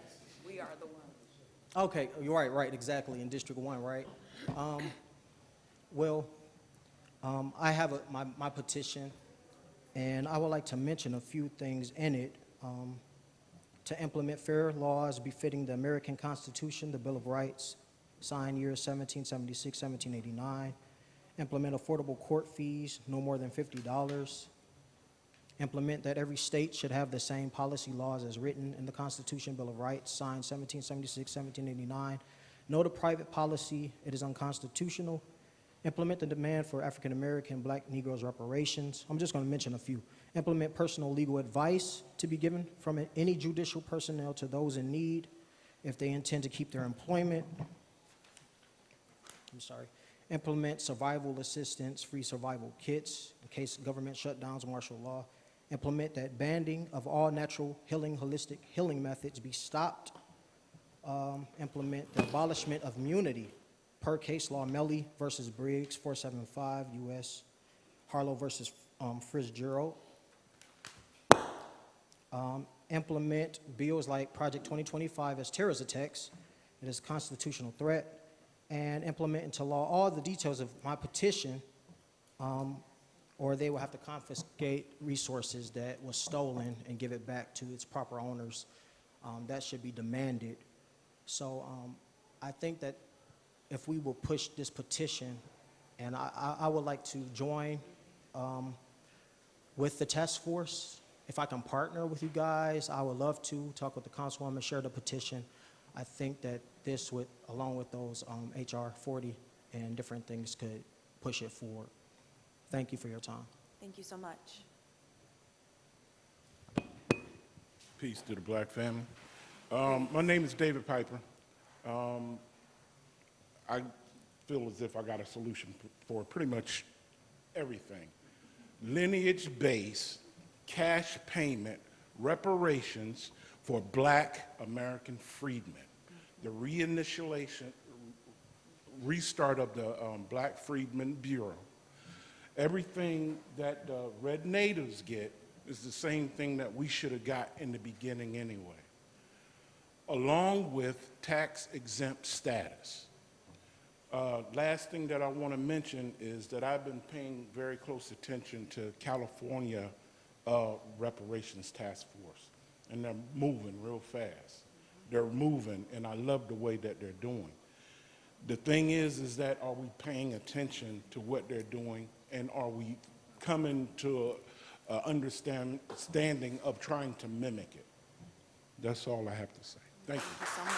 We are the ones. Okay, you're right, exactly, in District 1, right? I have my petition, and I would like to mention a few things in it. to implement fair laws befitting the American Constitution, the Bill of Rights, signed years 1776, 1789, implement affordable court fees, no more than $50, implement that every state should have the same policy laws as written in the Constitution, Bill of Rights, signed 1776, 1789, no to private policy, it is unconstitutional, implement the demand for African American, Black Negroes reparations. I'm just going to mention a few. Implement personal legal advice to be given from any judicial personnel to those in need if they intend to keep their employment. Implement survival assistance, free survival kits in case government shutdowns, martial law. Implement that banning of all natural healing, holistic healing methods be stopped. Implement the abolishment of immunity per case law Melly versus Briggs, 475 U.S. Harlow versus Fitzgerald. Implement bills like Project 2025 as terrorist attacks. It is a constitutional threat. And implement into law all the details of my petition, or they will have to confiscate resources that was stolen and give it back to its proper owners. That should be demanded. So I think that if we will push this petition, and I would like to join with the task force. If I can partner with you guys, I would love to talk with the councilwoman, share the petition. I think that this would, along with those HR 40 and different things, could push it forward. Thank you for your time. Thank you so much. Peace to the Black family. My name is David Piper. I feel as if I got a solution for pretty much everything. Lineage-based cash payment reparations for Black American freedmen. The reinitialization, restart of the Black Freedmen Bureau. Everything that the Red Natives get is the same thing that we should have got in the beginning anyway, along with tax exempt status. Last thing that I want to mention is that I've been paying very close attention to California Reparations Task Force, and they're moving real fast. They're moving, and I love the way that they're doing. The thing is that are we paying attention to what they're doing, and are we coming to an understanding of trying to mimic it? That's all I have to say. Thank you. Thank you so much.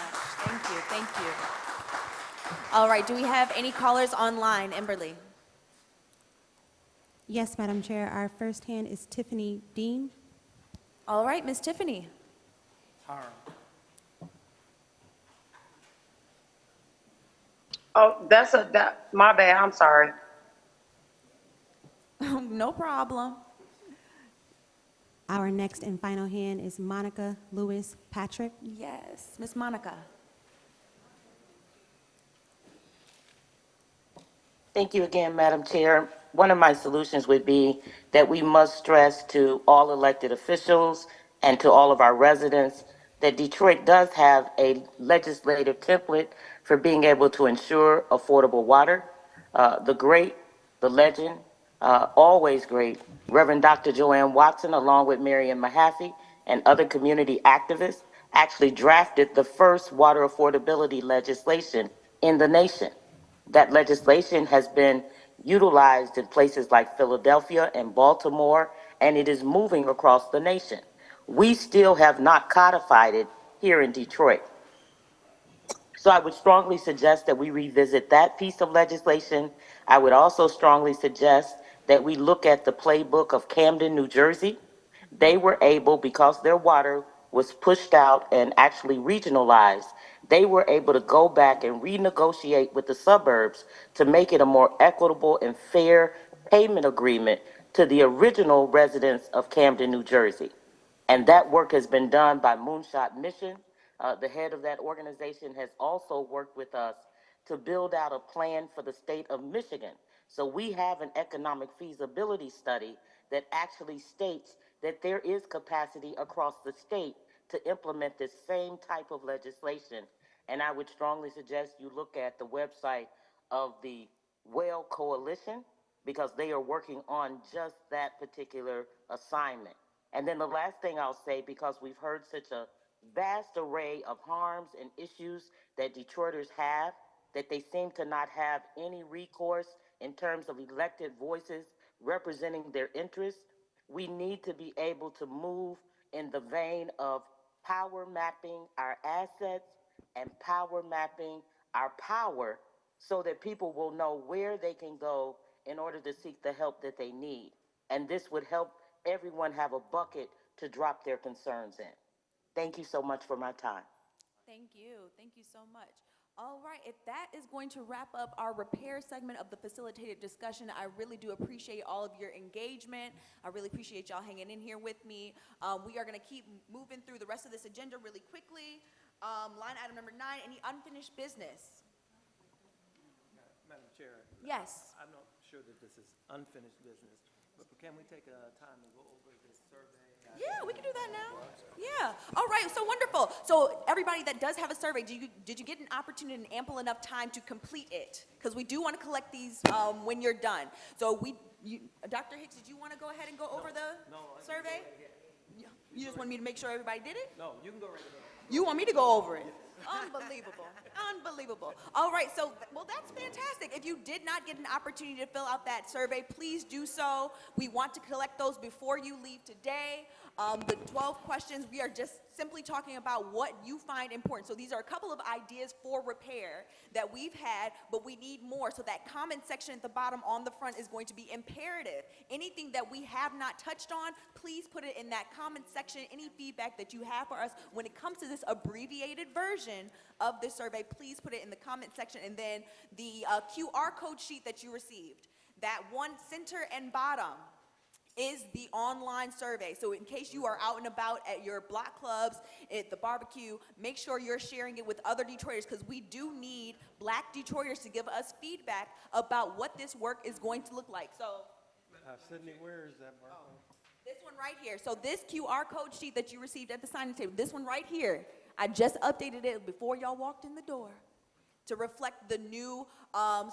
Thank you, thank you. All right, do we have any callers online? Emberly. Yes, Madam Chair. Our first hand is Tiffany Dean. All right, Miss Tiffany. Oh, my bad, I'm sorry. No problem. Our next and final hand is Monica Lewis Patrick. Yes, Miss Monica. Thank you again, Madam Chair. One of my solutions would be that we must stress to all elected officials and to all of our residents that Detroit does have a legislative template for being able to ensure affordable water. The great, the legend, always great, Reverend Dr. Joanne Watson, along with Marion Mahaffey and other community activists, actually drafted the first water affordability legislation in the nation. That legislation has been utilized in places like Philadelphia and Baltimore, and it is moving across the nation. We still have not codified it here in Detroit. So I would strongly suggest that we revisit that piece of legislation. I would also strongly suggest that we look at the playbook of Camden, New Jersey. They were able, because their water was pushed out and actually regionalized, they were able to go back and renegotiate with the suburbs to make it a more equitable and fair payment agreement to the original residents of Camden, New Jersey. And that work has been done by Moonshot Mission. The head of that organization has also worked with us to build out a plan for the state of Michigan. So we have an economic feasibility study that actually states that there is capacity across the state to implement this same type of legislation. And I would strongly suggest you look at the website of the Whale Coalition, because they are working on just that particular assignment. And then the last thing I'll say, because we've heard such a vast array of harms and issues that Detroiters have, that they seem to not have any recourse in terms of elected voices representing their interests, we need to be able to move in the vein of power mapping our assets and power mapping our power so that people will know where they can go in order to seek the help that they need. And this would help everyone have a bucket to drop their concerns in. Thank you so much for my time. Thank you. Thank you so much. All right, if that is going to wrap up our repair segment of the facilitated discussion, I really do appreciate all of your engagement. I really appreciate y'all hanging in here with me. We are going to keep moving through the rest of this agenda really quickly. Line item number 9, any unfinished business? Madam Chair. Yes. I'm not sure that this is unfinished business, but can we take a time to go over this survey? Yeah, we can do that now. Yeah. All right, so wonderful. So everybody that does have a survey, did you get an opportunity and ample enough time to complete it? Because we do want to collect these when you're done. So Dr. Hicks, did you want to go ahead and go over the survey? You just want me to make sure everybody did it? No, you can go right ahead. You want me to go over it? Unbelievable. Unbelievable. All right, so, well, that's fantastic. If you did not get an opportunity to fill out that survey, please do so. We want to collect those before you leave today. The 12 questions, we are just simply talking about what you find important. So these are a couple of ideas for repair that we've had, but we need more. So that comment section at the bottom on the front is going to be imperative. Anything that we have not touched on, please put it in that comment section. Any feedback that you have for us when it comes to this abbreviated version of this survey, please put it in the comment section. And then the QR code sheet that you received, that one center and bottom is the online survey. So in case you are out and about at your block clubs, at the barbecue, make sure you're sharing it with other Detroiters, because we do need Black Detroiters to give us feedback about what this work is going to look like. So Sydney, where is that mark? this one right here. So this QR code sheet that you received at the signing table, this one right here, I just updated it before y'all walked in the door to reflect the new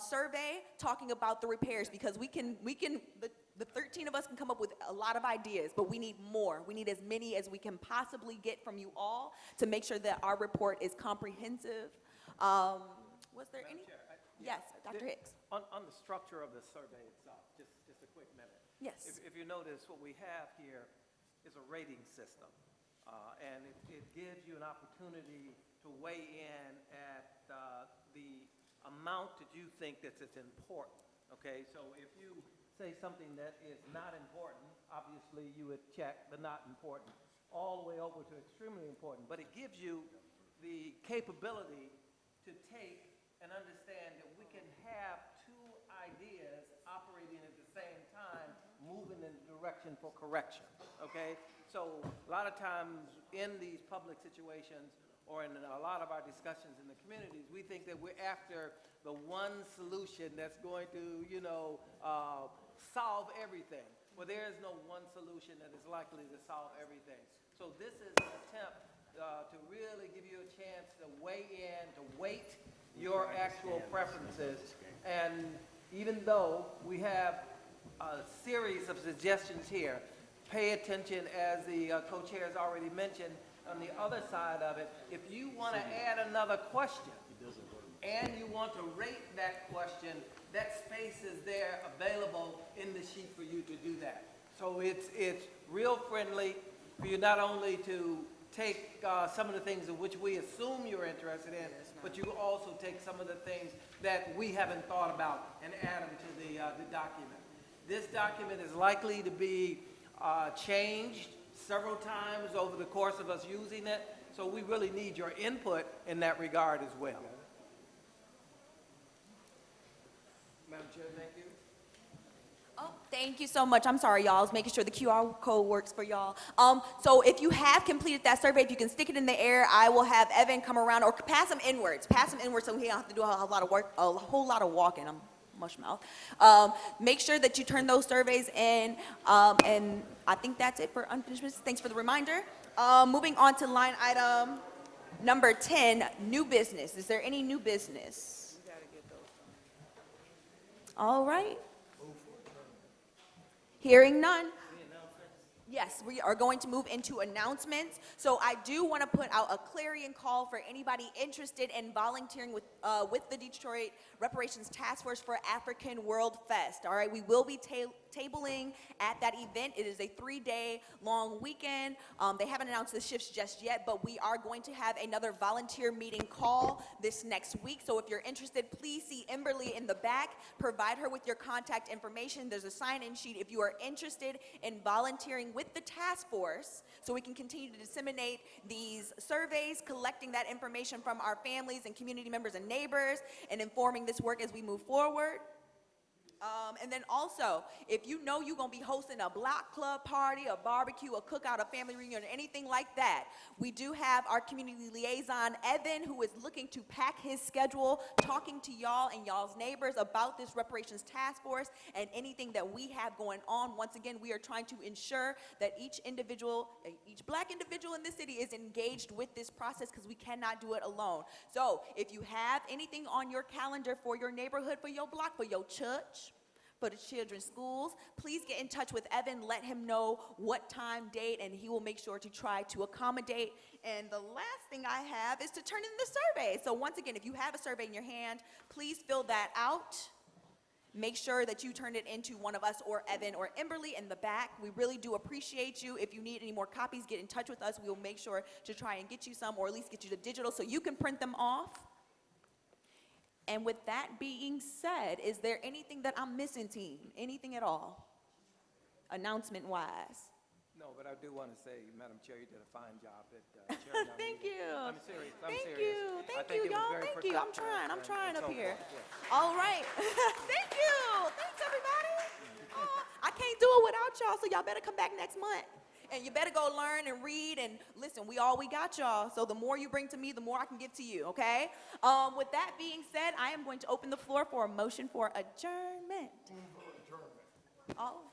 survey talking about the repairs, because the 13 of us can come up with a lot of ideas, but we need more. We need as many as we can possibly get from you all to make sure that our report is comprehensive. Was there any? Yes, Dr. Hicks. On the structure of the survey itself, just a quick minute. Yes. If you notice, what we have here is a rating system, and it gives you an opportunity to weigh in at the amount that you think that it's important. Okay, so if you say something that is not important, obviously you would check the not important, all the way over to extremely important. But it gives you the capability to take and understand that we can have two ideas operating at the same time, moving in the direction for correction, okay? So a lot of times in these public situations or in a lot of our discussions in the communities, we think that we're after the one solution that's going to, solve everything. Well, there is no one solution that is likely to solve everything. So this is an attempt to really give you a chance to weigh in, to weight your actual preferences. And even though we have a series of suggestions here, pay attention, as the co-chair has already mentioned, on the other side of it, if you want to add another question and you want to rate that question, that space is there available in the sheet for you to do that. So it's real friendly for you not only to take some of the things in which we assume you're interested in, but you also take some of the things that we haven't thought about and add them to the document. This document is likely to be changed several times over the course of us using it, so we really need your input in that regard as well. Madam Chair, thank you. Oh, thank you so much. I'm sorry, y'all. I was making sure the QR code works for y'all. So if you have completed that survey, if you can stick it in the air, I will have Evan come around, or pass them inwards. Pass them inwards so he don't have to do a whole lot of work, a whole lot of walking. I'm mush mouth. Make sure that you turn those surveys in, and I think that's it for unfinished business. Thanks for the reminder. Moving on to line item number 10, new business. Is there any new business? All right. Hearing none. Yes, we are going to move into announcements. So I do want to put out a clarion call for anybody interested in volunteering with the Detroit Reparations Task Force for African World Fest. All right, we will be tabling at that event. It is a 3-day long weekend. They haven't announced the shifts just yet, but we are going to have another volunteer meeting call this next week. So if you're interested, please see Emberly in the back. Provide her with your contact information. There's a sign-in sheet if you are interested in volunteering with the task force, so we can continue to disseminate these surveys, collecting that information from our families and community members and neighbors, and informing this work as we move forward. And then also, if you know you're going to be hosting a block club party, a barbecue, a cookout, a family reunion, or anything like that, we do have our community liaison, Evan, who is looking to pack his schedule, talking to y'all and y'all's neighbors about this reparations task force and anything that we have going on. Once again, we are trying to ensure that each black individual in this city is engaged with this process, because we cannot do it alone. So if you have anything on your calendar for your neighborhood, for your block, for your church, for the children's schools, please get in touch with Evan. Let him know what time, date, and he will make sure to try to accommodate. And the last thing I have is to turn in the survey. So once again, if you have a survey in your hand, please fill that out. Make sure that you turn it into one of us, or Evan or Emberly in the back. We really do appreciate you. If you need any more copies, get in touch with us. We will make sure to try and get you some, or at least get you the digital so you can print them off. And with that being said, is there anything that I'm missing, team? Anything at all, announcement-wise? No, but I do want to say, Madam Chair, you did a fine job at chairing our Thank meeting. you. I'm serious. Thank serious. you. Thank I think you, it was y'all. very Thank you. I'm productive trying and up so here. forth, yes. All right. Thank you. Thanks, everybody. I can't do it without y'all, so y'all better come back next month. And you better go learn and read and listen. We got y'all. So the more you bring to me, the more I can give to you, okay? With that being said, I am going to open the floor for a motion for adjournment. Oh,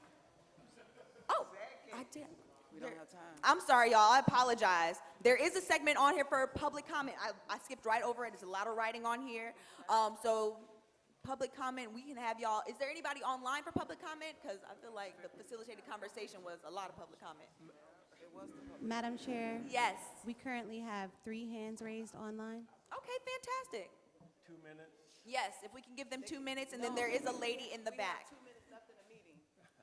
I did. We don't have time. I'm sorry, y'all. I apologize. There is a segment on here for public comment. I skipped right over it. There's a lot of writing on here. So public comment, we can have y'all. Is there anybody online for public comment? Because I feel like the facilitated conversation was a lot of public comment. Madam Chair? Yes. We currently have 3 hands raised online. Okay, fantastic. 2 minutes? Yes, if we can give them 2 minutes, and then there is a lady in the back. 2 minutes left in the meeting.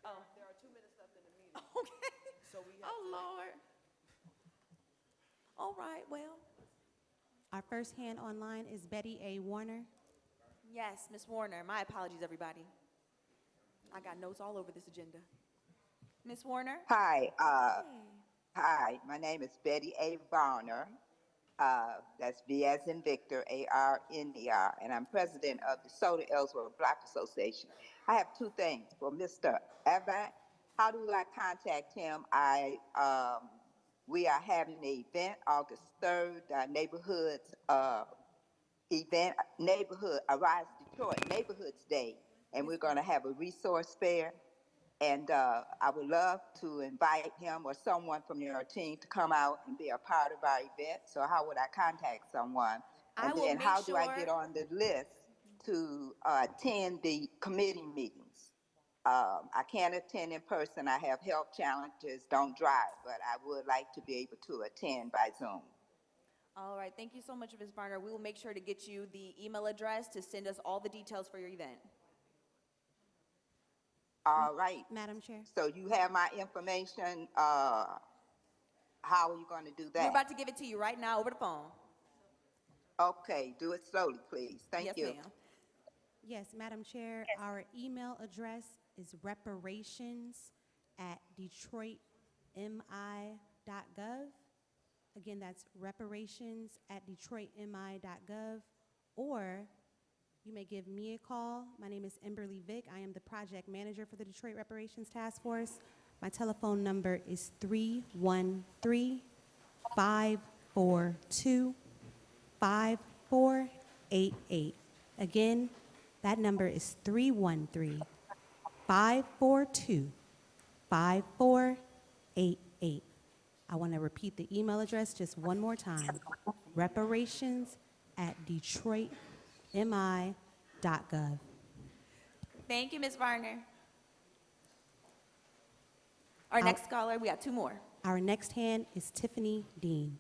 Oh. There are 2 minutes left in the meeting. Okay. So we have Oh, Lord. All right, well. Our first hand online is Betty A. Warner. Yes, Ms. Warner. My apologies, everybody. I got notes all over this agenda. Ms. Warner? Hi, hi, my name is Betty A. Varner. That's V as in Victor, A-R-N-E-R, and I'm president of the Soda Ellsworth Block Association. I have 2 things for Mr. Evan. How do I contact him? We are having an event August 3rd, neighborhoods event, Arise Detroit Neighborhoods Day, and we're going to have a resource fair. And I would love to invite him or someone from your team to come out and be a part of our event. So how would I contact someone? And then how do I get on the list to attend the committee meetings? I can't attend in person. I have health challenges, don't drive, but I would like to be able to attend by Zoom. All right, thank you so much, Ms. Varner. We will make sure to get you the email address to send us all the details for your event. All right. Madam Chair. So you have my information. How are you going to do that? We're about to give it to you right now over the phone. Okay, do it slowly, please. Thank you. Yes, ma'am. Yes, Madam Chair, our email address is reparations@detroitmi.gov. Again, that's reparations@detroitmi.gov. Or you may give me a call. My name is Emberly Vick. I am the project manager for the Detroit Reparations Task Force. My telephone number is 313-542-5488. Again, that number is 313-542-5488. I want to repeat the email address just one more time. reparations@detroitmi.gov. Thank you, Ms. Varner. Our next scholar, we got two more. Our next hand is Tiffany Dean.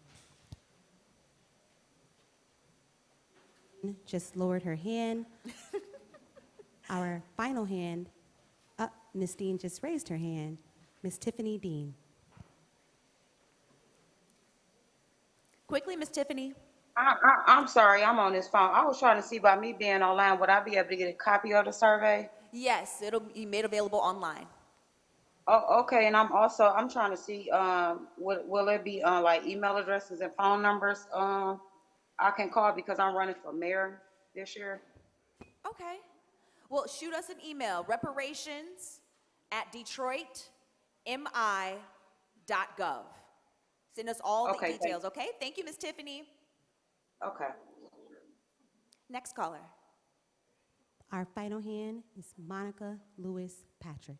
Just lowered her hand. Our final hand, Ms. Dean just raised her hand. Ms. Tiffany Dean. Quickly, Miss Tiffany. I'm sorry, I'm on this phone. I was trying to see by me being online, would I be able to get a copy of the survey? Yes, it'll be made available online. Oh, okay, and I'm trying to see, will it be, like email addresses and phone numbers, I can call because I'm running for mayor this year? Okay. Well, shoot us an email, reparations@detroitmi.gov. Send us all the Okay, details, okay? Thank you, Miss Tiffany. Okay. Next caller. Our final hand is Monica Lewis Patrick.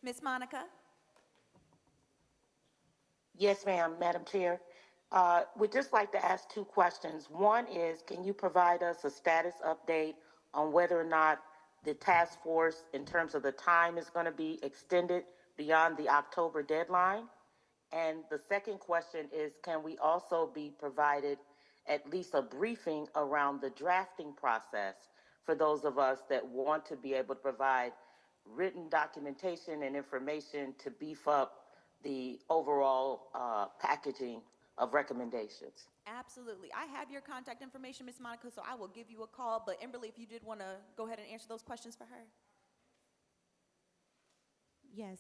Miss Monica. Yes, ma'am, Madam Chair. We'd just like to ask two questions. One is, can you provide us a status update on whether or not the task force, in terms of the time, is going to be extended beyond the October deadline? And the second question is, can we also be provided at least a briefing around the drafting process for those of us that want to be able to provide written documentation and information to beef up the overall packaging of recommendations? Absolutely. I have your contact information, Miss Monica, so I will give you a call. But Emberly, if you did want to go ahead and answer those questions for her. Yes,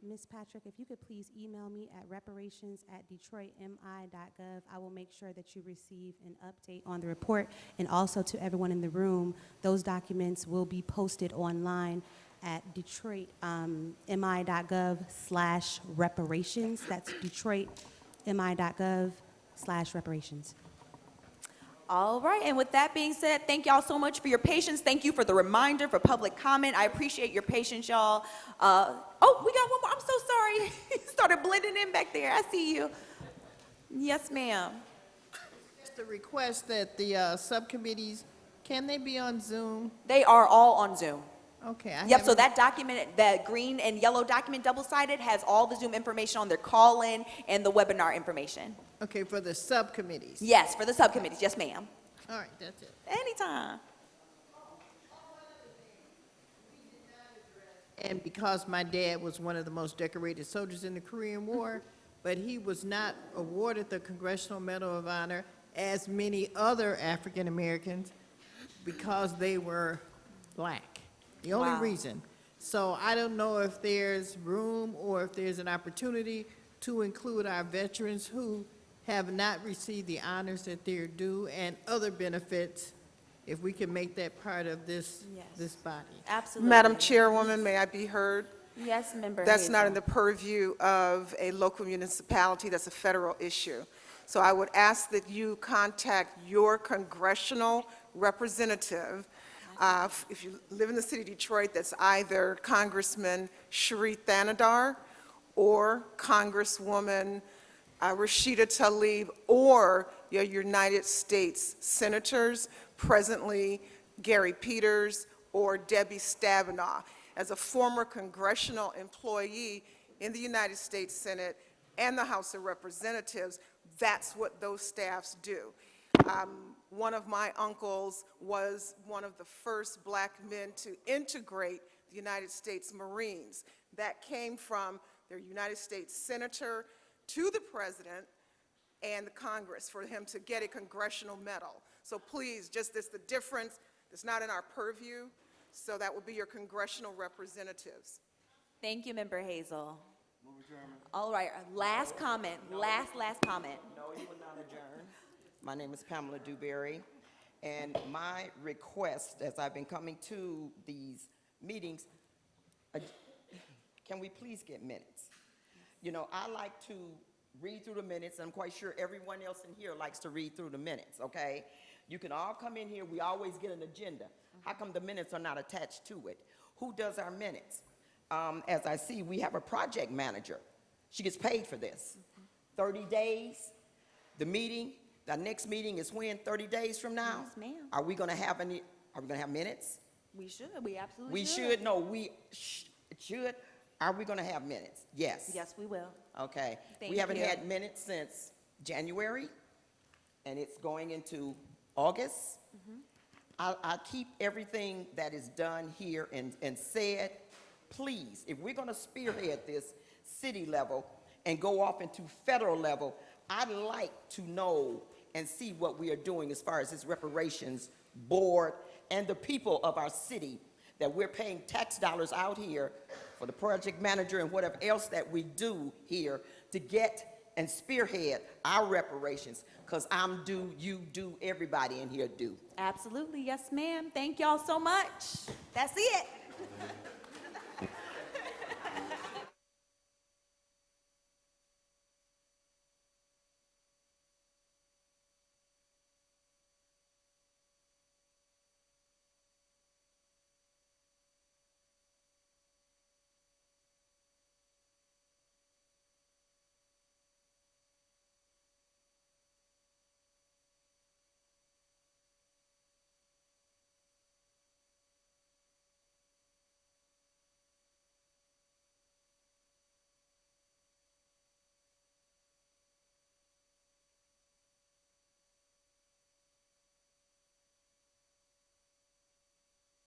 Ms. Patrick, if you could please email me at reparations@detroitmi.gov. I will make sure that you receive an update on the report. And also to everyone in the room, those documents will be posted online at detroitmi.gov/reparations. That's detroitmi.gov/reparations. All right, and with that being said, thank y'all so much for your patience. Thank you for the reminder for public comment. I appreciate your patience, y'all. Oh, we got one more. I'm so sorry. Started blending in back there. I see you. Yes, ma'am. Just a request that the subcommittees, can they be on Zoom? They are all on Zoom. Okay. Yep, so that document, that green and yellow document double-sided has all the Zoom information on their call-in and the webinar information. Okay, for the subcommittees? Yes, for the subcommittees. Yes, ma'am. All right, that's it. Anytime. And because my dad was one of the most decorated soldiers in the Korean War, but he was not awarded the Congressional Medal of Honor as many other African Americans because they were black. The only Wow. reason. So I don't know if there's room or if there's an opportunity to include our veterans who have not received the honors that they're due and other benefits, if we can make that part of this, this body. Absolutely. Madam Chairwoman, may I be heard? Yes, member That's not Hazel. in the purview of a local municipality, that's a federal issue. So I would ask that you contact your congressional representative. If you live in the city of Detroit, that's either Congressman Sheree Thanadar or Congresswoman Rashida Tlaib, or your United States senators, presently Gary Peters or Debbie Stabenow. As a former congressional employee in the United States Senate and the House of Representatives, that's what those staffs do. One of my uncles was one of the first black men to integrate the United States Marines. That came from their United States Senator to the President and the Congress for him to get a congressional medal. So please, just this, the difference, it's not in our purview, so that would be your congressional representatives. Thank you, member Hazel. All right, our last comment, last comment. No, you will not adjourn. My name is Pamela Dewberry, and my request, as I've been coming to these meetings, can we please get minutes? You know, I like to read through the minutes. I'm quite sure everyone else in here likes to read through the minutes, okay? You can all come in here. We always get an agenda. How come the minutes are not attached to it? Who does our minutes? As I see, we have a project manager. She gets paid for this. 30 days, the meeting, the next meeting is when, 30 days from now? Yes, ma'am. Are we gonna have minutes? We should, we absolutely We should. should, no, we should. Are we gonna have minutes? Yes. Yes, we will. Okay. Thank We haven't you. had minutes since January, and it's going into August. I keep everything that is done here and said, please, if we're gonna spearhead this city level and go off into federal level, I'd like to know and see what we are doing as far as this reparations board and the people of our city, that we're paying tax dollars out here for the project manager and whatever else that we do here to get and spearhead our reparations, because I'm due, you do, everybody in here do. Absolutely, yes, ma'am. Thank y'all so much. That's it.